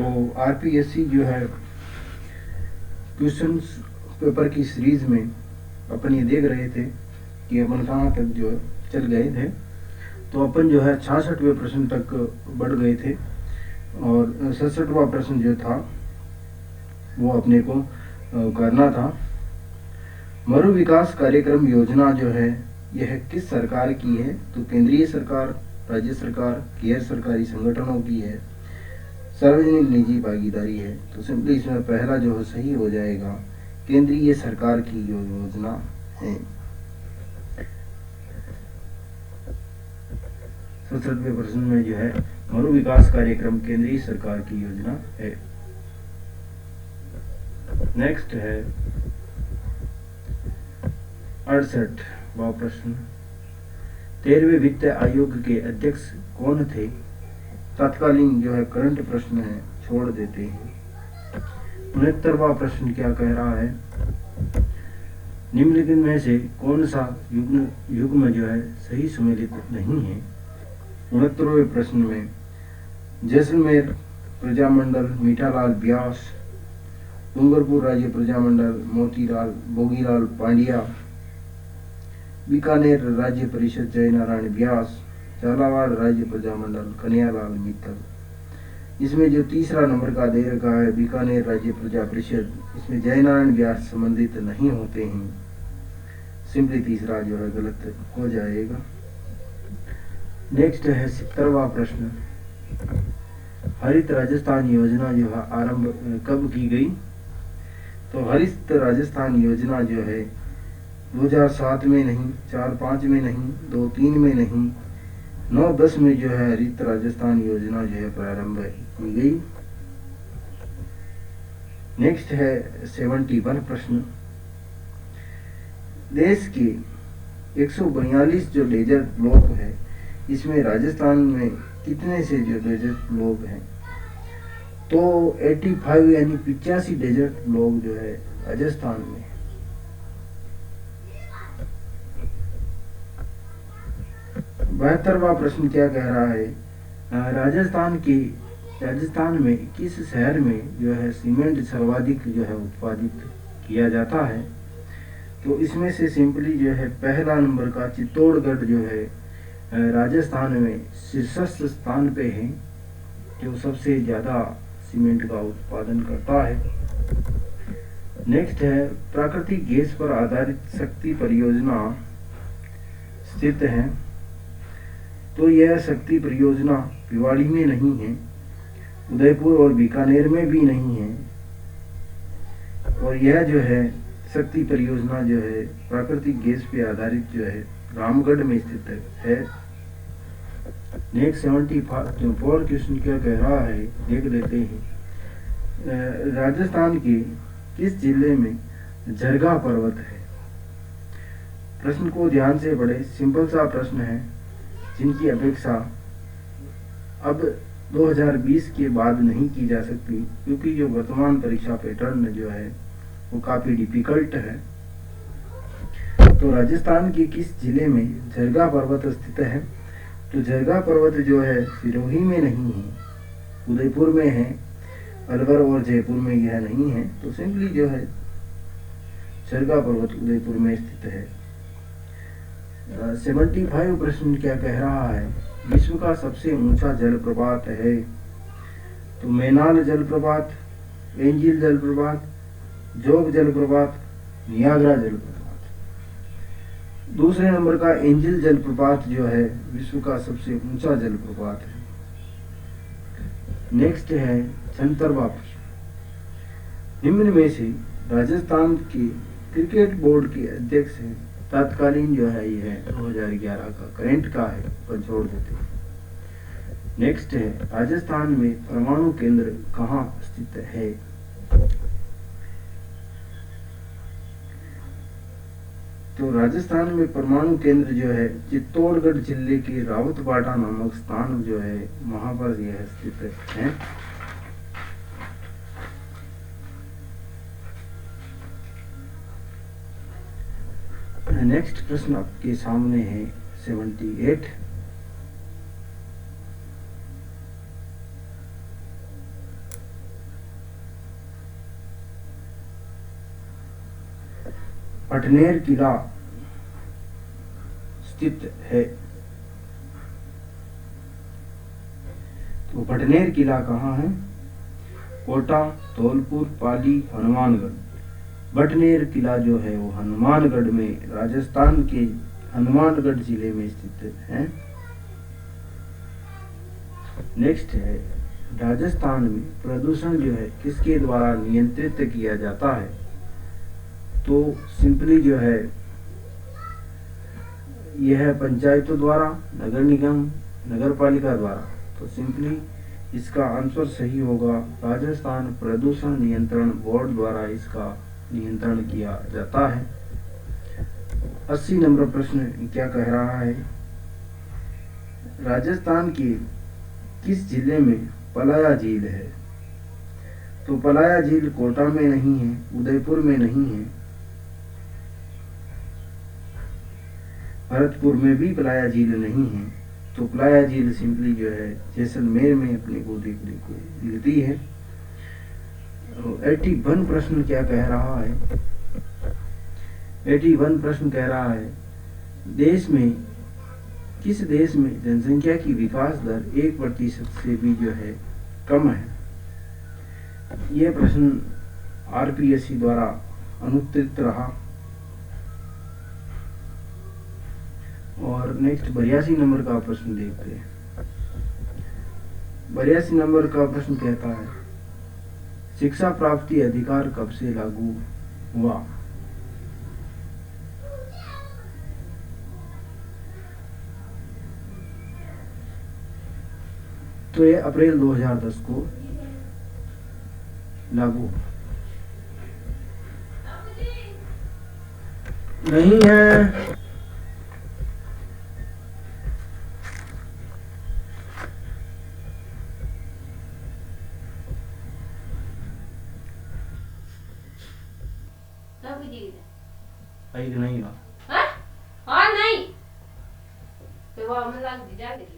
S1: तो आरपीएससी जो है क्वेश्चंस पेपर की सीरीज में अपन ये देख रहे थे कि अपन कहाँ तक जो है चल गए थे। तो अपन जो है 66वें प्रश्न तक बढ़ गए थे और 67वां प्रश्न जो था वो अपने को करना था। मरु विकास कार्यक्रम योजना जो है यह किस सरकार की है? तो केंद्रीय सरकार, राज्य सरकार, गैर सरकारी संगठनों की है, सार्वजनिक निजी भागीदारी है। तो सिंपली इसमें पहला जो है सही हो जाएगा, केंद्रीय सरकार की योजना है। 67वें प्रश्न में जो है मरु विकास कार्यक्रम केंद्रीय सरकार की योजना है। नेक्स्ट है 68वां प्रश्न, 13वें वित्त आयोग के अध्यक्ष कौन थे? तत्कालीन जो है करंट प्रश्न है, छोड़ देते हैं। 69वां प्रश्न क्या कह रहा है, निम्नलिखित में से कौन सा युग्म जो है सही सम्मिलित नहीं है? 69वें प्रश्न में जैसलमेर प्रजामंडल मीठालाल व्यास, डूंगरपुर राज्य प्रजामंडल मोतीलाल भोगीलाल पांड्या, बीकानेर राज्य परिषद जयनारायण व्यास, झालावाड़ राज्य प्रजामंडल कन्हैयालाल मित्तल। इसमें जो तीसरा नंबर का दे रखा है बीकानेर राज्य प्रजा परिषद, इसमें जयनारायण व्यास संबंधित नहीं होते हैं। सिंपली तीसरा जो है गलत हो जाएगा। नेक्स्ट है 70वां प्रश्न, हरित राजस्थान योजना जो है आरंभ कब की गई? तो हरित राजस्थान योजना जो है 2007 में नहीं, 4-5 में नहीं, 2-3 में नहीं, 9-10 में जो है हरित राजस्थान योजना जो है प्रारंभ की गई। नेक्स्ट है 71 प्रश्न, देश के 142 जो डेजर्ट ब्लॉक है इसमें राजस्थान में कितने से जो डेजर्ट ब्लॉक हैं? तो 85 यानी 85 डेजर्ट ब्लॉक जो है राजस्थान में। बहत्तरवां प्रश्न क्या कह रहा है, राजस्थान में किस शहर में जो है सीमेंट सर्वाधिक जो है उत्पादित किया जाता है? तो इसमें से सिंपली जो है पहला नंबर का चित्तौड़गढ़ जो है राजस्थान में शीर्ष स्थान पे है, जो सबसे ज़्यादा सीमेंट का उत्पादन करता है। नेक्स्ट है प्राकृतिक गैस पर आधारित शक्ति परियोजना स्थित है। तो यह शक्ति परियोजना भिवाड़ी में नहीं है, उदयपुर और बीकानेर में भी नहीं है, और यह जो है शक्ति परियोजना जो है प्राकृतिक गैस पे आधारित जो है रामगढ़ में स्थित है। नेक्स्ट 74 क्वेश्चन क्या कह रहा है देख लेते हैं। राजस्थान के किस जिले में झरगा पर्वत है? प्रश्न को ध्यान से पढ़े, सिंपल सा प्रश्न है जिनकी अपेक्षा अब 2020 के बाद नहीं की जा सकती, क्योंकि जो वर्तमान परीक्षा पैटर्न जो है वो काफी डिफिकल्ट है। तो राजस्थान के किस जिले में झरगा पर्वत स्थित है? तो झरगा पर्वत जो है सिरोही में नहीं है, उदयपुर में है, अलवर और जयपुर में यह नहीं है। तो सिंपली जो है झरगा पर्वत उदयपुर में स्थित है। 75 प्रश्न क्या कह रहा है, विश्व का सबसे ऊंचा जलप्रपात है? तो मैनाल जलप्रपात, एंजिल जलप्रपात, जोग जलप्रपात, नियाग्रा जलप्रपात। दूसरे नंबर का एंजिल जलप्रपात जो है विश्व का सबसे ऊंचा जलप्रपात है। नेक्स्ट है 76वां प्रश्न, निम्न में से राजस्थान के क्रिकेट बोर्ड के अध्यक्ष हैं, तत्कालीन जो है ये 2011 का करंट का है पर छोड़ देते हैं। नेक्स्ट है राजस्थान में परमाणु केंद्र कहाँ स्थित है? तो राजस्थान में परमाणु केंद्र जो है चित्तौड़गढ़ जिले के रावतबाड़ा नामक स्थान जो है वहां पर यह स्थित है। नेक्स्ट प्रश्न आपके सामने है 78। पटनेर किला स्थित है? तो पटनेर किला कहाँ है? कोटा, धौलपुर, पाली, हनुमानगढ़। पटनेर किला जो है वो हनुमानगढ़ में, राजस्थान के हनुमानगढ़ जिले में स्थित है। नेक्स्ट है, राजस्थान में प्रदूषण जो है किसके द्वारा नियंत्रित किया जाता है? तो सिंपली जो है यह है पंचायतों द्वारा, नगर निगम, नगर पालिका द्वारा। तो सिंपली इसका आंसर सही होगा, राजस्थान प्रदूषण नियंत्रण बोर्ड द्वारा इसका नियंत्रण किया जाता है। 80 नंबर प्रश्न क्या कह रहा है? राजस्थान के किस जिले में पलाया झील है? तो पलाया झील कोटा में नहीं है, उदयपुर में नहीं है, भरतपुर में भी पलाया झील नहीं है। तो पलाया झील सिंपली जो है जैसलमेर में अपने को देखने को मिलती है। 81 प्रश्न क्या कह रहा है? 81 प्रश्न कह रहा है, किस देश में जनसंख्या की विकास दर 1% से भी जो है कम है? यह प्रश्न आरपीएससी द्वारा अनुत्तरित रहा। और नेक्स्ट 82 नंबर का प्रश्न देखते हैं। 82 नंबर का प्रश्न कहता है, शिक्षा प्राप्ति अधिकार कब से लागू हुआ? तो ये अप्रैल 2010 को लागू नहीं है। आई कि नहीं?
S2: हाँ नहीं तो वो हम लग दी जा देगी।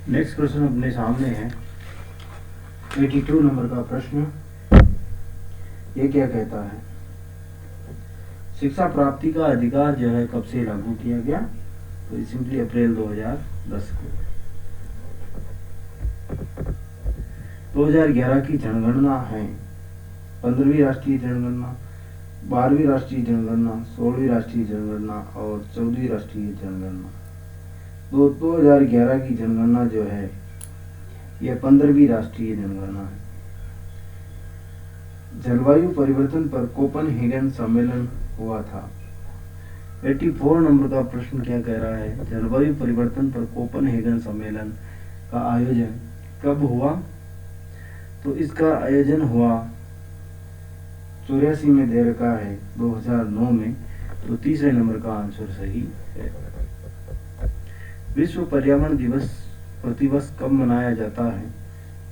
S1: नेक्स्ट प्रश्न अपने सामने है 82 नंबर का प्रश्न। ये क्या कहता है? शिक्षा प्राप्ति का अधिकार जो है कब से लागू किया गया? तो सिंपली अप्रैल 2010 को। 2011 की जनगणना है 15वीं राष्ट्रीय जनगणना, 12वीं राष्ट्रीय जनगणना, 16वीं राष्ट्रीय जनगणना और 14वीं राष्ट्रीय जनगणना। 2011 की जनगणना जो है यह 15वीं राष्ट्रीय जनगणना है। जलवायु परिवर्तन पर कोपेनहेगन सम्मेलन हुआ था। 84 नंबर का प्रश्न क्या कह रहा है? जलवायु परिवर्तन पर कोपेनहेगन सम्मेलन का आयोजन कब हुआ? तो इसका आयोजन हुआ 84 में दे रखा है 2009 में, तो तीसरे नंबर का आंसर सही है। विश्व पर्यावरण दिवस प्रतिवर्ष कब मनाया जाता है?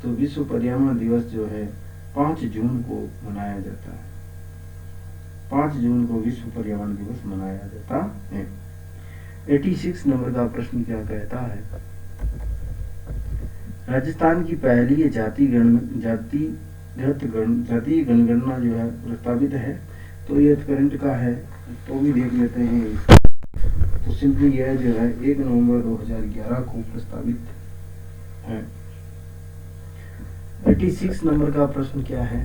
S1: तो विश्व पर्यावरण दिवस जो है 5 जून को मनाया जाता है। 5 जून को विश्व पर्यावरण दिवस मनाया जाता है। 86 नंबर का प्रश्न क्या कहता है? राजस्थान की पहली जातीय जनगणना जो है प्रस्तावित है, तो ये करंट का है, तो भी देख लेते हैं। तो सिंपली यह जो है 1 नवंबर 2011 को प्रस्तावित है। 86 नंबर का प्रश्न क्या है?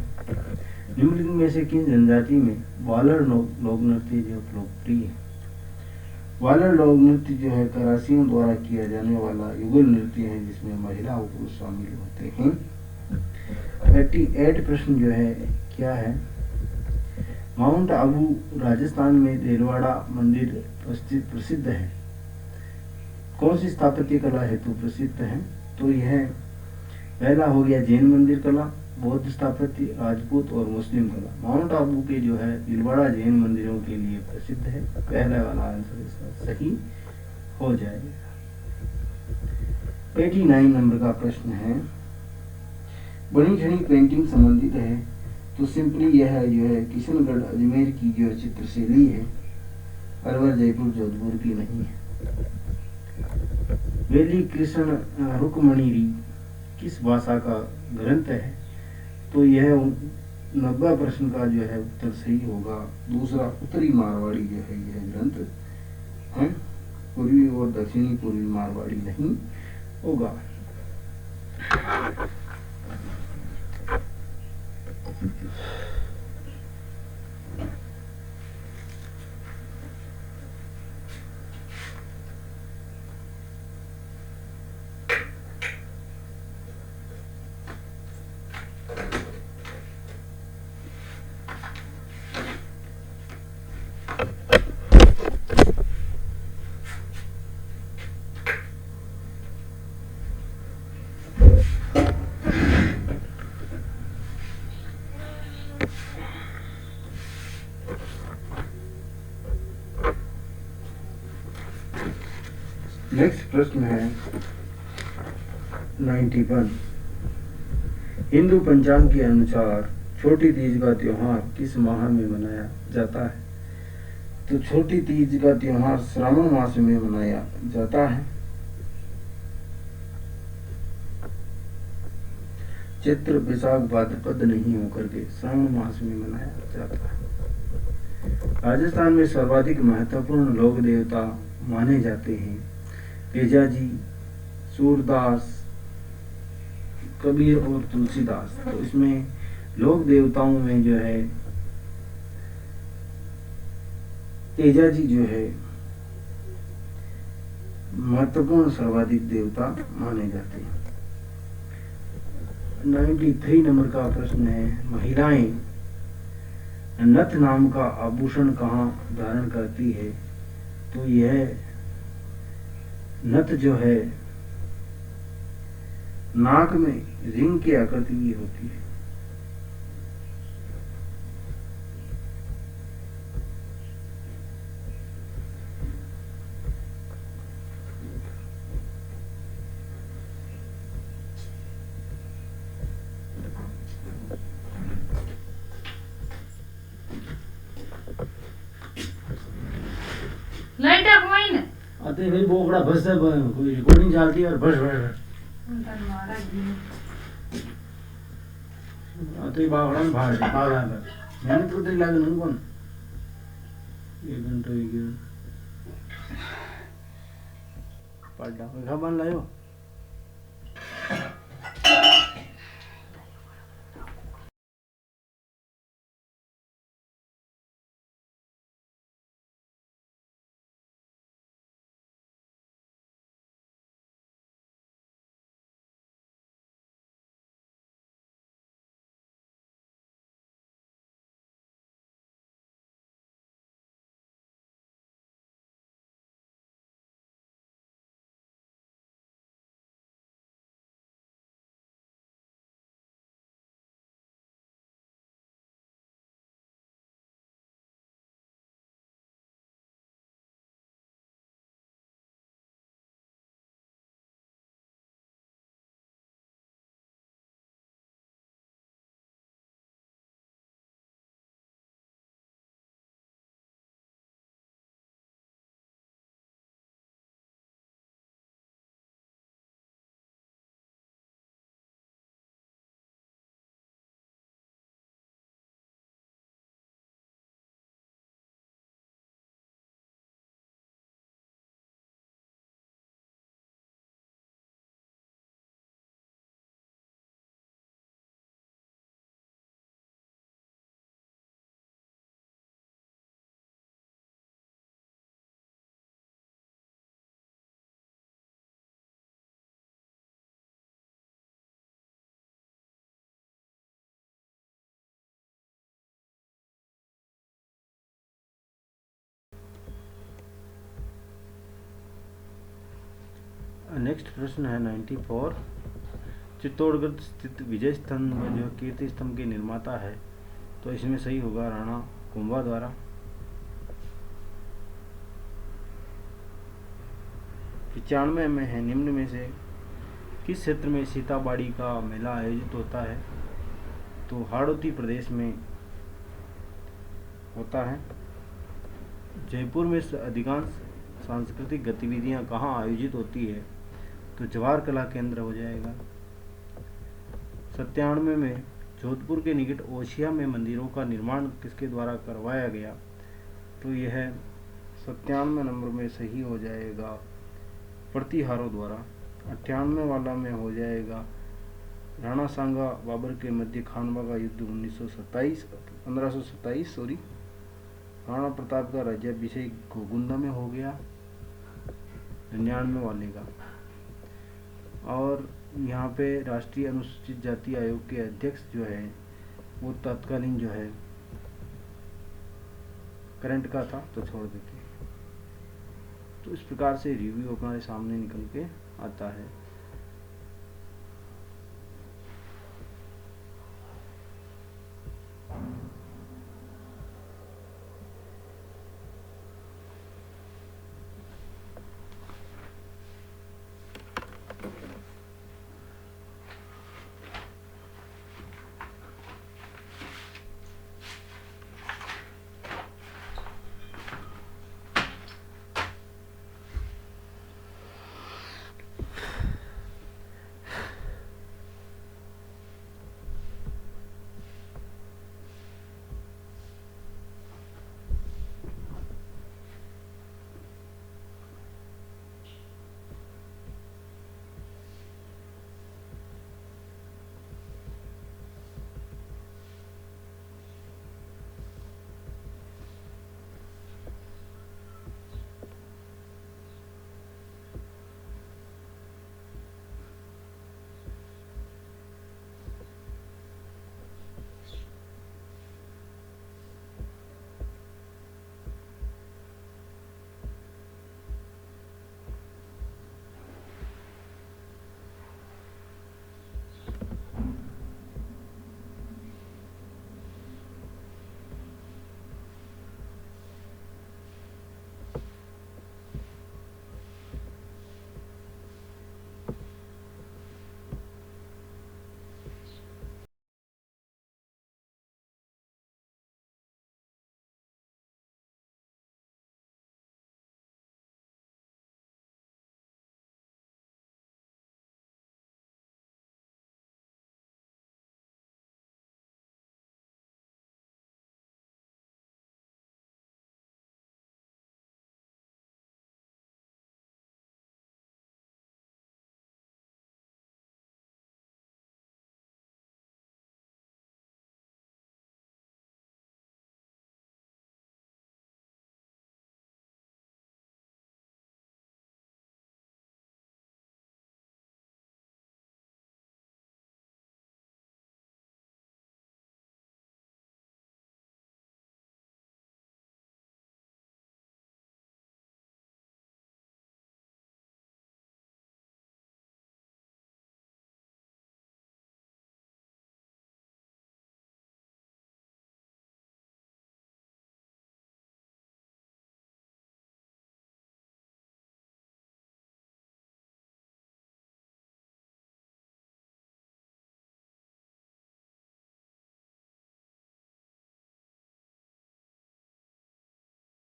S1: निम्नलिखित में से किन जनजाति में वालर लोक नृत्य जो लोकप्रिय है? वालर लोक नृत्य जो है करासियों द्वारा किया जाने वाला युगल नृत्य है, जिसमें महिला और पुरुष शामिल होते हैं। 88 प्रश्न जो है क्या है? माउंट आबू राजस्थान में देलवाड़ा मंदिर प्रसिद्ध है। कौन सी स्थापत्य कला हेतु प्रसिद्ध है? तो यह पहला हो गया जैन मंदिर कला, बौद्ध स्थापत्य, राजपूत और मुस्लिम कला। माउंट आबू के जो है दिलवाड़ा जैन मंदिरों के लिए प्रसिद्ध है। पहला वाला आंसर इसका सही हो जाएगा। 89 नंबर का प्रश्न है, बनी ठनी पेंटिंग संबंधित है, तो सिंपली यह जो है किशनगढ़ अजमेर की जो चित्रशैली है, अलवर जयपुर जोधपुर की नहीं है। वेली कृष्ण रुक्मणी किस भाषा का ग्रंथ है? तो यह 90 प्रश्न का जो है उत्तर सही होगा। दूसरा उत्तरी मारवाड़ी जो है यह ग्रंथ है, पूर्वी और दक्षिणी पूर्वी मारवाड़ी नहीं होगा। नेक्स्ट प्रश्न है 91। हिंदू पंचांग के अनुसार छोटी तीज का त्योहार किस माह में मनाया जाता है? तो छोटी तीज का त्योहार श्रावण मास में मनाया जाता है। चैत्र वैशाख भाद्रपद नहीं होकर के श्रावण मास में मनाया जाता है। राजस्थान में सर्वाधिक महत्वपूर्ण लोक देवता माने जाते हैं तेजाजी, सूरदास, कबीर और तुलसीदास। तो इसमें लोक देवताओं में जो है तेजाजी जो है महत्वपूर्ण सर्वाधिक देवता माने जाते हैं। 93 नंबर का प्रश्न है, महिलाएं नथ नाम का आभूषण कहाँ धारण करती है? तो यह नथ जो है नाक में रिंग की आकृति की होती है।
S2: लाइट आगवाई ना
S1: आते भाई बोकड़ा बस है, कोई रिकॉर्डिंग चलती है और बस आते बावड़ा में भाड़ दे बावड़ा में मैंने तो तेरी लागे नहीं कौन 1 घंटा हो गया पढ़ा खबर लायो नेक्स्ट प्रश्न है 94। चित्तौड़गढ़ स्थित विजय स्तंभ जो कीर्ति स्तंभ के निर्माता है, तो इसमें सही होगा राणा कुंभा द्वारा। 95 में है, निम्न में से किस क्षेत्र में सीताबाड़ी का मेला आयोजित होता है, तो हाड़ौती प्रदेश में होता है। जयपुर में अधिकांश सांस्कृतिक गतिविधियां कहाँ आयोजित होती है, तो जवाहर कला केंद्र हो जाएगा। 97 में जोधपुर के निकट ओसिया में मंदिरों का निर्माण किसके द्वारा करवाया गया, तो यह 97 नंबर में सही हो जाएगा प्रतिहारों द्वारा। 98 वाला में हो जाएगा राणा सांगा बाबर के मध्य खानवा का युद्ध 1527 राणा प्रताप का राज्याभिषेक गोगुंदा में हो गया 99 वाले का। और यहाँ पे राष्ट्रीय अनुसूचित जाति आयोग के अध्यक्ष जो है वो तत्कालीन जो है करंट का था, तो छोड़ देते हैं। तो इस प्रकार से रिव्यू हमारे सामने निकल के आता है।